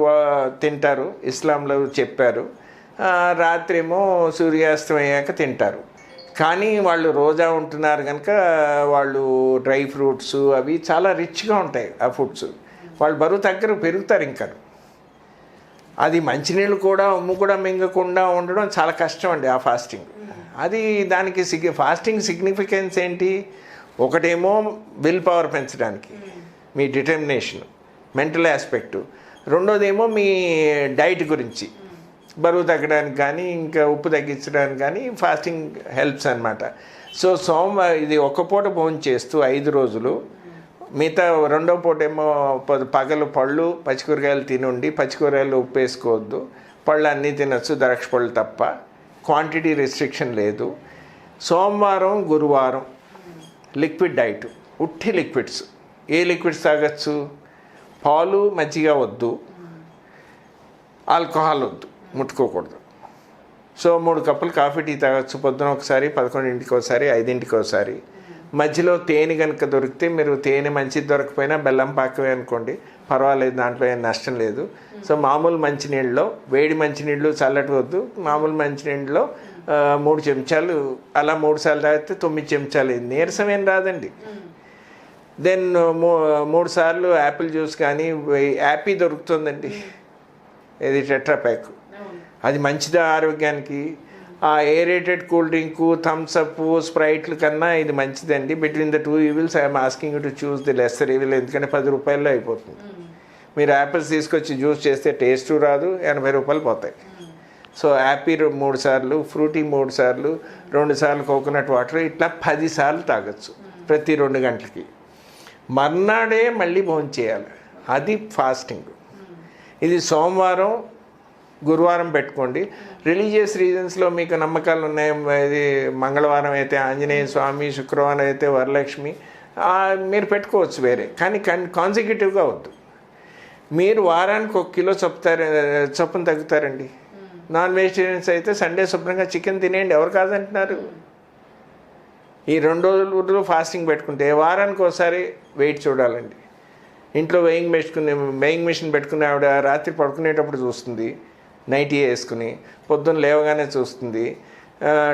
తింటారు, ఇస్లాంలో చెప్పారు. రాత్రి ఏమో సూర్యాస్తం అయ్యాక తింటారు. కానీ వాళ్ళు రోజా ఉంటున్నారు కనుక వాళ్ళు డ్రై ఫ్రూట్స్ అవి చాలా రిచ్గా ఉంటాయి ఆ ఫుడ్స్. వాళ్ళు బరువు పెరుగుతారు ఇంకా. అది మంచినీళ్ళు కూడా ఉమ్ము కూడా మింగకుండా ఉండడం చాలా కష్టం అండి ఆ ఫాస్టింగ్. అది దానికి ఫాస్టింగ్ సిగ్నిఫికెన్స్ ఏంటి? ఒకటేమో విల్ పవర్ పెంచడానికి, మీ డిటర్మినేషన్, మెంటల్ ఆస్పెక్టు. రెండోదేమో మీ డైట్ గురించి, బరువు తగ్గడానికి కానీ ఇంకా ఉప్పు తగ్గించడానికి కానీ ఫాస్టింగ్ హెల్ప్స్ అనమాట. సో ఇది ఒక్క పూట భోజనం చేస్తూ 5 రోజులు, మిగతా 2వ పూట ఏమో పగలు పళ్ళు, పచ్చికూరగాయలు తినండి. పచ్చికూరగాయలు ఉప్పు వేసుకోవద్దు, పళ్ళు అన్నీ తినచ్చు, ద్రాక్ష పళ్ళు తప్ప. క్వాంటిటీ రెస్ట్రిక్షన్ లేదు. సోమవారం, గురువారం లిక్విడ్ డైట్, ఉట్టి లిక్విడ్స్. ఏ లిక్విడ్స్ తాగొచ్చు? పాలు, మజ్జిగ వద్దు, ఆల్కహాల్ వద్దు, ముట్టుకోకూడదు. సో 3 కప్పులు కాఫీ, టీ తాగొచ్చు. పొద్దున ఒకసారి, 11ంటికి ఒకసారి, 5ంటికి ఒకసారి. మధ్యలో తేనె కనుక దొరికితే, మీరు తేనె మంచిది దొరకపోయినా బెల్లం పాకమే అనుకోండి, పర్వాలేదు, దాంట్లో ఏం నష్టం లేదు. సో మామూలు మంచినీళ్ళలో, వేడి మంచినీళ్ళు చల్లటి వద్దు, మామూలు మంచినీళ్ళలో 3 చెంచాలు, అలా 3 సార్లు తాగితే 9 చెంచాలు. నీరసం ఏం రాదండి. దెన్ 3 సార్లు యాపిల్ జ్యూస్ కానీ, యాపీ దొరుకుతుందండి, ఇది టెట్రా ప్యాక్. అది మంచిదా ఆరోగ్యానికి? ఆ ఏరేటెడ్ కూల్ డ్రింకు, థమ్స్అప్, స్ప్రైట్లు కన్నా ఇది మంచిదండి. Between the 2 evils I'm asking you to choose the lesser evil. ఎందుకంటే 10 రూపాయల్లో అయిపోతుంది. మీరు యాపిల్స్ తీసుకొచ్చి జ్యూస్ చేస్తే టేస్టు రాదు, 80 రూపాయలు పోతాయి. సో యాపీ 3 సార్లు, ఫ్రూటీ 3 సార్లు, 2 సార్లు కోకోనట్ వాటర్, ఇట్లా 10 సార్లు తాగొచ్చు ప్రతి 2 గంటలకి. మర్నాడే మళ్ళీ భోజనం చేయాలి, అది ఫాస్టింగ్. ఇది సోమవారం, గురువారం పెట్టుకోండి. రిలీజియస్ రీజన్స్లో మీకు నమ్మకాలు ఉన్నాయి, ఇది మంగళవారం అయితే ఆంజనేయ స్వామి, శుక్రవారం అయితే వరలక్ష్మి, మీరు పెట్టుకోవచ్చు వేరే. కానీ కాన్సిక్యూటివ్గా వద్దు. మీరు వారానికి 1 కిలో చొప్పున తగ్గుతారండి. నాన్ వెజిటేరియన్స్ అయితే సండే శుభ్రంగా చికెన్ తినేయండి, ఎవరు కాదంటున్నారు? ఈ 2 రోజులు ఫాస్టింగ్ పెట్టుకుంటే వారానికి ఒకసారి వెయిట్ చూడాలండి. ఇంట్లో వెయింగ్ మెషిన్ పెట్టుకుని ఆవిడ రాత్రి పడుకునేటప్పుడు చూస్తుంది, నైటీ వేసుకుని, పొద్దున్న లేవగానే చూస్తుంది,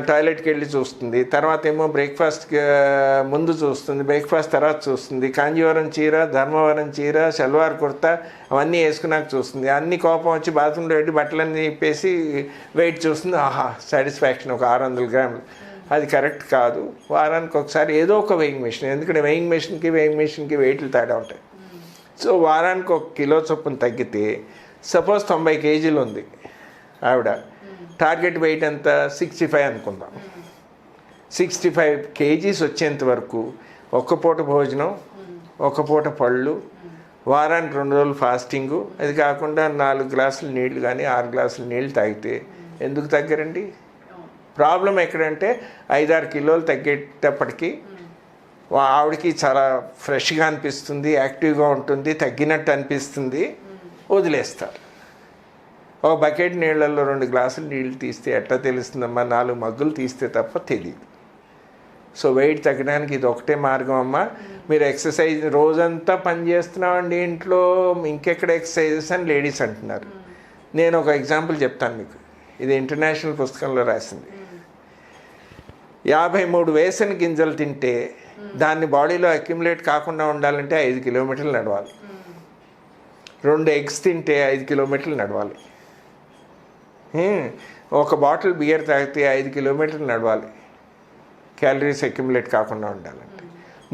టాయిలెట్కి వెళ్ళి చూస్తుంది, తర్వాత ఏమో బ్రేక్ఫాస్ట్కి ముందు చూస్తుంది, బ్రేక్ఫాస్ట్ తర్వాత చూస్తుంది, కాంజీవరం చీర, ధర్మవరం చీర, సల్వార్ కుర్తా అవన్నీ వేసుకున్నాక చూస్తుంది. అన్ని కోపం వచ్చి బాత్రూంలో పెట్టి బట్టలన్నీ ఇప్పేసి వెయిట్ చూస్తుంది. ఆహా, సాటిస్ఫాక్షన్ ఒక 600 గ్రాములు. అది కరెక్ట్ కాదు. వారానికి ఒకసారి ఏదో ఒక వెయింగ్ మెషిన్, ఎందుకంటే వెయింగ్ మెషిన్కి వెయిట్లు తేడా ఉంటాయి. సో వారానికి 1 కిలో చొప్పున తగ్గితే, సపోజ్ 90 కేజీలు ఉంది ఆవిడ, టార్గెట్ వెయిట్ ఎంత 65 అనుకుందాం. 65 kgs వచ్చేంత వరకు ఒక్క పూట భోజనం, ఒక పూట పళ్ళు, వారానికి 2 రోజులు ఫాస్టింగు, అది కాకుండా 4 గ్లాసులు నీళ్ళు కానీ 6 గ్లాసులు నీళ్ళు తాగితే ఎందుకు తగ్గరండి? ప్రాబ్లం ఎక్కడంటే 5-6 కిలోలు తగ్గేటప్పటికి ఆవిడకి చాలా ఫ్రెష్గా అనిపిస్తుంది, యాక్టివ్గా ఉంటుంది, తగ్గినట్టు అనిపిస్తుంది, వదిలేస్తారు. ఒక బకెట్ నీళ్ళల్లో 2 గ్లాసులు నీళ్ళు తీస్తే ఎట్లా తెలుస్తుందమ్మా? 4 మగ్గులు తీస్తే తప్ప తెలియదు. సో వెయిట్ తగ్గడానికి ఇది ఒకటే మార్గం అమ్మా. మీరు ఎక్సర్సైజ్ రోజంతా పని చేస్తున్నామండి ఇంట్లో, ఇంకెక్కడ ఎక్సర్సైజెస్ అని లేడీస్ అంటున్నారు. నేను ఒక ఎగ్జాంపుల్ చెప్తాను మీకు. ఇది ఇంటర్నేషనల్ పుస్తకంలో రాసింది. 53 వేసన గింజలు తింటే దాన్ని బాడీలో అక్యుములేట్ కాకుండా ఉండాలంటే 5 కిలోమీటర్లు నడవాలి. 2 ఎగ్స్ తింటే 5 కిలోమీటర్లు నడవాలి. ఒక బాటిల్ బియర్ తాగితే 5 కిలోమీటర్లు నడవాలి క్యాలరీస్ అక్యుములేట్ కాకుండా ఉండాలంటే.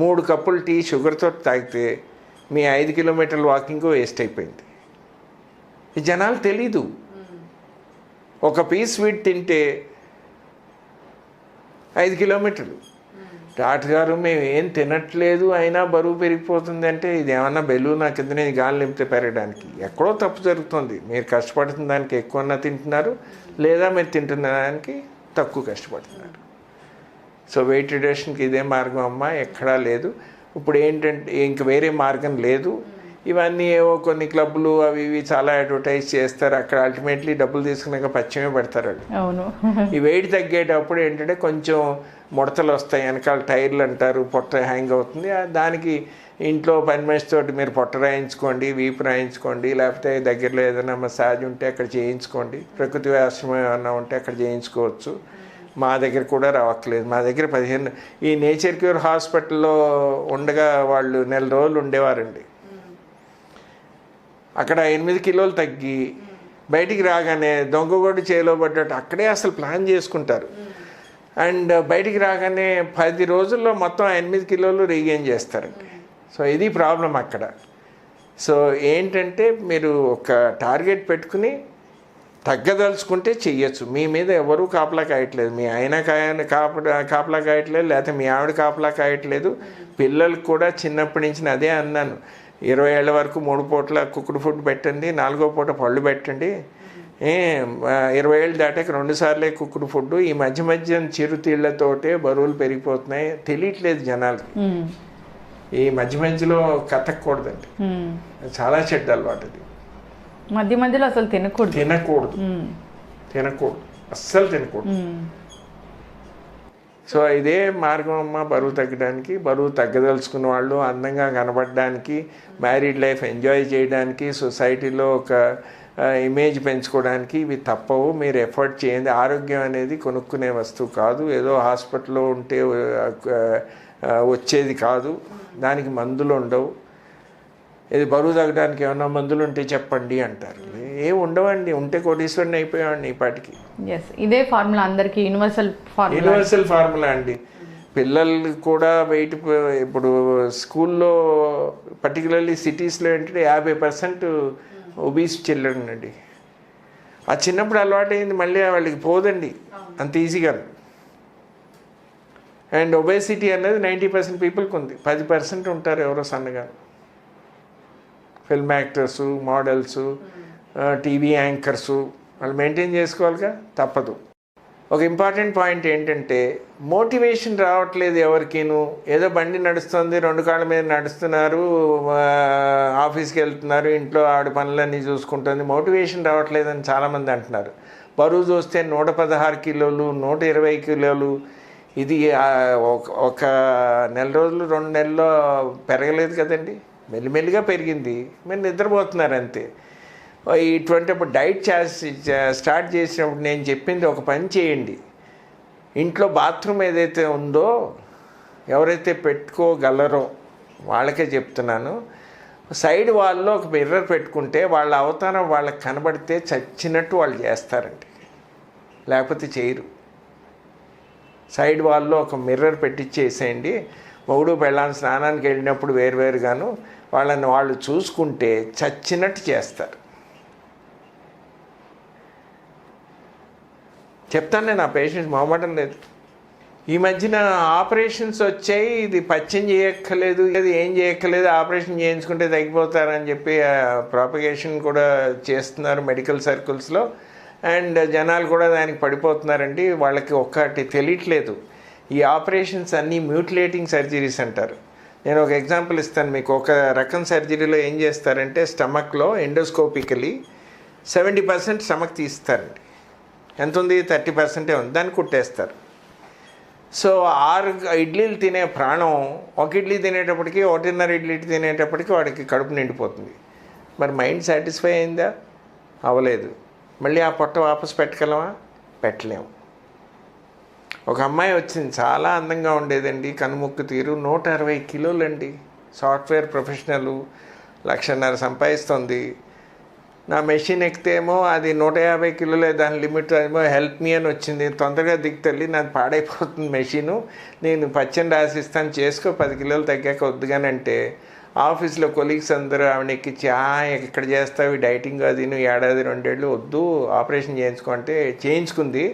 3 కప్పులు టీ షుగర్తో తాగితే మీ 5 కిలోమీటర్ల వాకింగ్ వేస్ట్ అయిపోయింది. ఈ జనాలు తెలీదు. ఒక పీస్ స్వీట్ తింటే 5 కిలోమీటర్లు. డాక్టర్ గారు మేము ఏం తినట్లేదు అయినా బరువు పెరిగిపోతుంది అంటే ఇది ఏమన్నా బెలూనా కిందనే గాలి నింపితే పెరగడానికి? ఎక్కడో తప్పు జరుగుతుంది. మీరు కష్టపడుతున్న దానికి ఎక్కువన్నా తింటున్నారు, లేదా మీరు తింటున్న దానికి తక్కువ కష్టపడుతున్నారు. సో వెయిట్ రిడక్షన్కి ఇదే మార్గం అమ్మా, ఎక్కడా లేదు. ఇప్పుడు ఏంటంటే ఇంక వేరే మార్గం లేదు. ఇవన్నీ ఏవో కొన్ని క్లబ్లు అవి ఇవి చాలా అడ్వర్టైజ్ చేస్తారు. అక్కడ అల్టిమేట్లీ డబ్బులు తీసుకున్నాక పచ్చిమే పెడతారు వాళ్ళు. అవును. ఈ వెయిట్ తగ్గేటప్పుడు ఏంటంటే కొంచెం ముడతలు వస్తాయి, వెనకాల టైర్లు అంటారు, పొట్ట హ్యాంగ్ అవుతుంది. దానికి ఇంట్లో పని మనిషితోటి మీరు పొట్ట రాయించుకోండి, వీపు రాయించుకోండి, లేకపోతే దగ్గరలో ఏదైనా మసాజ్ ఉంటే అక్కడ చేయించుకోండి, ప్రకృతి ఆశ్రమం ఏమన్నా ఉంటే అక్కడ చేయించుకోవచ్చు. మా దగ్గర కూడా రావట్లేదు. మా దగ్గర 15 ఈ నేచర్ క్యూర్ హాస్పిటల్లో ఉండగా వాళ్ళు 1 నెల రోజులు ఉండేవారండి. అక్కడ 8 కిలోలు తగ్గి బయటికి రాగానే దొంగగొడ్డు చేలో పడ్డట్టు అక్కడే అసలు ప్లాన్ చేసుకుంటారు. అండ్ బయటికి రాగానే 10 రోజుల్లో మొత్తం 8 కిలోలు రీగెయిన్ చేస్తారండి. సో ఇది ప్రాబ్లం అక్కడ. సో ఏంటంటే మీరు ఒక టార్గెట్ పెట్టుకుని తగ్గదలుచుకుంటే చెయ్యొచ్చు. మీ మీద ఎవరూ కాపలా కాయట్లేదు. మీ ఆయన కాపలా కాయట్లేదు, లేకపోతే మీ ఆవిడ కాపలా కాయట్లేదు. పిల్లలకు కూడా చిన్నప్పటి నుంచి అదే అన్నాను, 20 ఏళ్ల వరకు 3 పూటల కుక్కుడు ఫుడ్ పెట్టండి, 4వ పూట పళ్ళు పెట్టండి. 20 ఏళ్ళు దాటాక 2 సార్లే కుక్కుడు ఫుడ్. ఈ మధ్య చిరుతిళ్లతోటే బరువులు పెరిగిపోతున్నాయి. తెలియట్లేదు జనాలకి. ఈ మధ్యలో కతకూడదండి, చాలా చెడ్డ అలవాటు. అది మధ్యలో అసలు తినకూడదు, అస్సలు తినకూడదు. సో ఇదే మార్గం అమ్మ బరువు తగ్గడానికి. బరువు తగ్గదలుచుకున్న వాళ్ళు అందంగా కనబడడానికి, మ్యారీడ్ లైఫ్ ఎంజాయ్ చేయడానికి, సొసైటీలో ఒక ఇమేజ్ పెంచుకోవడానికి ఇవి తప్పవు. మీరు ఎఫర్ట్ చేయండి. ఆరోగ్యం అనేది కొనుక్కునే వస్తువు కాదు, ఏదో హాస్పిటల్లో ఉంటే వచ్చేది కాదు. దానికి మందులు ఉండవు. ఇది బరువు తగ్గడానికి ఏమన్నా మందులు ఉంటే చెప్పండి అంటారు. ఏం ఉండవండి. ఉంటే కోటీశ్వరుని అయిపోయామండి ఈ పాటికి. ఇదే ఫార్ములా అందరికి, యూనివర్సల్ ఫార్ములా అండి. పిల్లలు కూడా వెయిట్ ఇప్పుడు స్కూల్లో పర్టికులర్లీ సిటీస్లో ఏంటంటే 50% ఒబీస్ చిల్డ్రన్ అండి. ఆ చిన్నప్పుడు అలవాటు అయింది, మళ్ళీ వాళ్ళకి పోదండి అంత ఈజీగా. అండ్ ఒబేసిటీ అనేది 90% పీపుల్కి ఉంది. 10% ఉంటారు ఎవరో సన్నగా. ఫిల్మ్ యాక్టర్సు, మోడల్సు, టీవీ యాంకర్సు వాళ్ళు మెయింటైన్ చేసుకోవాలిగా, తప్పదు. ఒక ఇంపార్టెంట్ పాయింట్ ఏంటంటే మోటివేషన్ రావట్లేదు ఎవరికీను. ఏదో బండి నడుస్తుంది, 2 కాళ్ళ మీద నడుస్తున్నారు, ఆఫీస్కి వెళ్తున్నారు, ఇంట్లో ఆవిడ పనులన్నీ చూసుకుంటుంది, మోటివేషన్ రావట్లేదని చాలామంది అంటున్నారు. బరువు చూస్తే 116 కిలోలు, 120 కిలోలు. ఇది ఒక నెల రోజులు 2 నెలల్లో పెరగలేదు కదండి, మెల్లిమెల్లిగా పెరిగింది. మీరు నిద్రపోతున్నారు అంతే. ఇటువంటిప్పుడు డైట్ స్టార్ట్ చేసినప్పుడు నేను చెప్పింది, ఒక పని చేయండి. ఇంట్లో బాత్రూమ్ ఏదైతే ఉందో, ఎవరైతే పెట్టుకోగలరో వాళ్ళకే చెప్తున్నాను, సైడ్ వాల్లో ఒక మిర్రర్ పెట్టుకుంటే వాళ్ళ అవతారం వాళ్ళకి కనబడితే చచ్చినట్టు వాళ్ళు చేస్తారండి, లేకపోతే చేయరు. సైడ్ వాల్లో ఒక మిర్రర్ పెట్టించేసేయండి. మొగుడు పెళ్ళాన్ని స్నానానికి వెళ్ళినప్పుడు వేరువేరుగాను వాళ్ళని వాళ్ళు చూసుకుంటే చచ్చినట్టు చేస్తారు. చెప్తాను నేను, ఆ పేషెంట్స్ మొహమాటం లేదు. ఈ మధ్యన ఆపరేషన్స్ వచ్చాయి, ఇది పచ్చం చేయక్కర్లేదు, ఇది ఏం చేయక్కర్లేదు, ఆపరేషన్ చేయించుకుంటే తగ్గిపోతారని చెప్పి ప్రాపగేషన్ కూడా చేస్తున్నారు మెడికల్ సర్కిల్స్లో. అండ్ జనాలు కూడా దానికి పడిపోతున్నారండి. వాళ్ళకి ఒక్కటి తెలియట్లేదు, ఈ ఆపరేషన్స్ అన్నీ మ్యూటిలేటింగ్ సర్జరీస్ అంటారు. నేను ఒక ఎగ్జాంపుల్ ఇస్తాను మీకు. ఒక రకం సర్జరీలో ఏం చేస్తారంటే స్టమక్లో ఎండోస్కోపికలీ 70% స్టమక్ తీస్తారండి. ఎంత ఉంది? 30% ఉంది, దాన్ని కుట్టేస్తారు. సో 6 ఇడ్లీలు తినే ప్రాణం 1 ఇడ్లీ తినేటప్పటికి 1.5 ఇడ్లీ తినేటప్పటికి వాడికి కడుపు నిండిపోతుంది. మరి మైండ్ సాటిస్ఫై అయిందా? అవ్వలేదు. మళ్ళీ ఆ పొట్ట వాపసు పెట్టగలమా? పెట్టలేము. ఒక అమ్మాయి వచ్చింది, చాలా అందంగా ఉండేదండి, కనుముక్కు తీరు, 160 కిలోలు అండి, సాఫ్ట్వేర్ ప్రొఫెషనల్, 1,50,000 సంపాదిస్తుంది. నా మెషిన్ ఎక్కితేమో అది 150 కిలోలే, దాని లిమిట్ ఏమో హెల్ప్ మీ అని వచ్చింది. తొందరగా దిగుతల్లి, నాది పాడైపోతుంది మెషిను, నేను పచ్చని రాసిస్తాను, చేసుకో 10 కిలోలు తగ్గాక వద్దుగానంటే ఆఫీస్లో కొలీగ్స్ అందరూ ఆవిడ ఎక్కించి, ఎక్కడ చేస్తావు డైటింగ్, అది నువ్వు 1 ఏడాది 2 ఏళ్ళు వద్దు ఆపరేషన్ చేయించుకో అంటే చేయించుకుంది.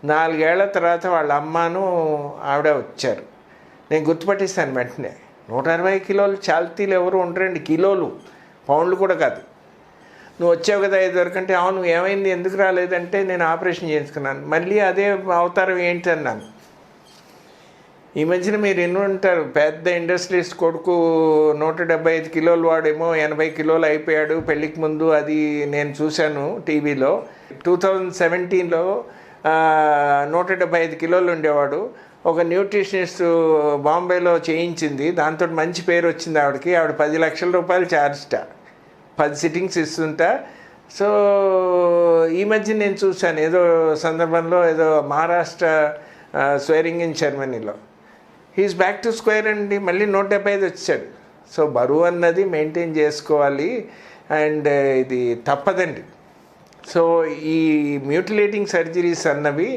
4 ఏళ్ల తర్వాత వాళ్ళ అమ్మను ఆవిడ వచ్చారు. నేను గుర్తుపట్టిస్తాను వెంటనే. 160 కిలోలు చాల్తీలు ఎవరు ఉండరండి, కిలోలు, పౌండ్లు కూడా కాదు. నువ్వు వచ్చావు కదా 5 వరకు అంటే, అవును ఏమైంది, ఎందుకు రాలేదంటే నేను ఆపరేషన్ చేయించుకున్నాను. మళ్ళీ అదే అవతారం ఏంటి అన్నాను. ఈ మధ్యన మీరు ఎన్నో ఉంటారు, పెద్ద ఇండస్ట్రియలిస్ట్ కొడుకు 175 కిలోలు, వాడేమో 80 కిలోలు అయిపోయాడు పెళ్ళికి ముందు. అది నేను చూశాను టీవీలో. 2017లో 175 కిలోలు ఉండేవాడు. ఒక న్యూట్రిషనిస్ట్ బాంబేలో చేయించింది, దాంతో మంచి పేరు వచ్చింది ఆవిడకి. ఆవిడ 10 లక్షల రూపాయలు ఛార్జ్ట, 10 సిట్టింగ్స్ ఇస్తుంటా. సో ఈ మధ్య నేను చూశాను ఏదో సందర్భంలో, ఏదో మహారాష్ట్ర స్వేరింగ్ ఇన్ జర్మనీలో, హీఈస్ బ్యాక్ టు స్క్వేర్ అండి, మళ్ళీ 175 వచ్చాడు. సో బరువు అన్నది మెయింటైన్ చేసుకోవాలి, అండ్ ఇది తప్పదండి. సో ఈ మ్యూటిలేటింగ్ సర్జరీస్ అన్నవి,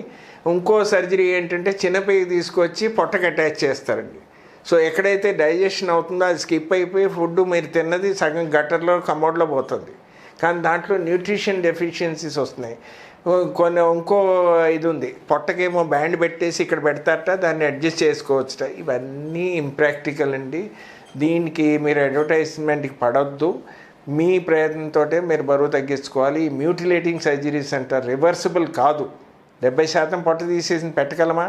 ఇంకో సర్జరీ ఏంటంటే చిన్నపేగి తీసుకొచ్చి పొట్టకి అటాచ్ చేస్తారండి. సో ఎక్కడైతే డైజెషన్ అవుతుందో అది స్కిప్ అయిపోయి ఫుడ్ మీరు తిన్నది సగం గట్టర్లో కమోడ్లో పోతుంది. కానీ దాంట్లో న్యూట్రిషన్ డెఫిషియన్సీస్ వస్తున్నాయి. ఇంకో ఇది ఉంది, పొట్టకేమో బ్యాండ్ పెట్టేసి ఇక్కడ పెడతారట, దాన్ని అడ్జస్ట్ చేసుకోవచ్చుట. ఇవన్నీ ఇంప్రాక్టికల్ అండి. దీనికి మీరు అడ్వర్టైజ్మెంట్కి పడవద్దు. మీ ప్రయత్నంతో మీరు బరువు తగ్గించుకోవాలి. ఈ మ్యూటిలేటింగ్ సర్జరీస్ అంటారు, రివర్సిబుల్ కాదు. 70% పొట్ట తీసేసి పెట్టగలమా?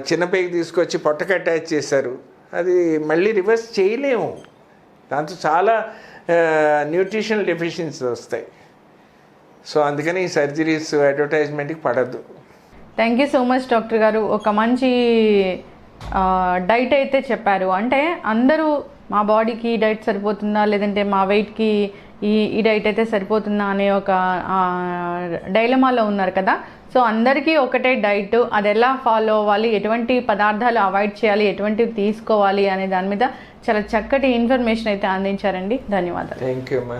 చిన్నపైకి తీసుకొచ్చి పొట్టకి అటాచ్ చేశారు, అది మళ్ళీ రివర్స్ చేయలేము. దాంతో చాలా న్యూట్రిషనల్ డెఫిషియన్సీ వస్తాయి. సో అందుకని ఈ సర్జరీస్ అడ్వర్టైజ్మెంట్కి పడద్దు. Thank you so much doctor గారు. ఒక మంచి డైట్ అయితే చెప్పారు. అంటే అందరూ మా బాడీకి డైట్ సరిపోతుందా, లేదంటే మా వెయిట్కి ఈ డైట్ అయితే సరిపోతుందా అనే ఒక డైలమాలో ఉన్నారు కదా. సో అందరికీ ఒకటే డైట్, అది ఎలా ఫాలో అవ్వాలి, ఎటువంటి పదార్థాలు అవాయిడ్ చేయాలి, ఎటువంటివి తీసుకోవాలి అనే దాని మీద చాలా చక్కటి ఇన్ఫర్మేషన్ అయితే అందించారండి. ధన్యవాదాలు. థ్యాంక్ యూ అమ్మా.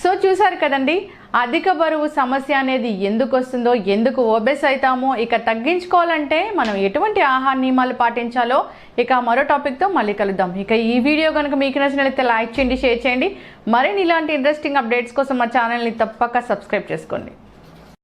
సో చూసారు కదండి, అధిక బరువు సమస్య అనేది ఎందుకు వస్తుందో, ఎందుకు ఒబెస్ అవుతామో, ఇక తగ్గించుకోవాలంటే మనం ఎటువంటి ఆహార నియమాలు పాటించాలో ఇక మరో టాపిక్తో మళ్ళీ కలుద్దాం. ఇక ఈ వీడియో కనుక మీకు నచ్చినట్లయితే లైక్ చేయండి, షేర్ చేయండి. మరిన్ని ఇలాంటి ఇంట్రెస్టింగ్ అప్డేట్స్ కోసం మా ఛానల్ని తప్పక సబ్స్క్రైబ్ చేసుకోండి.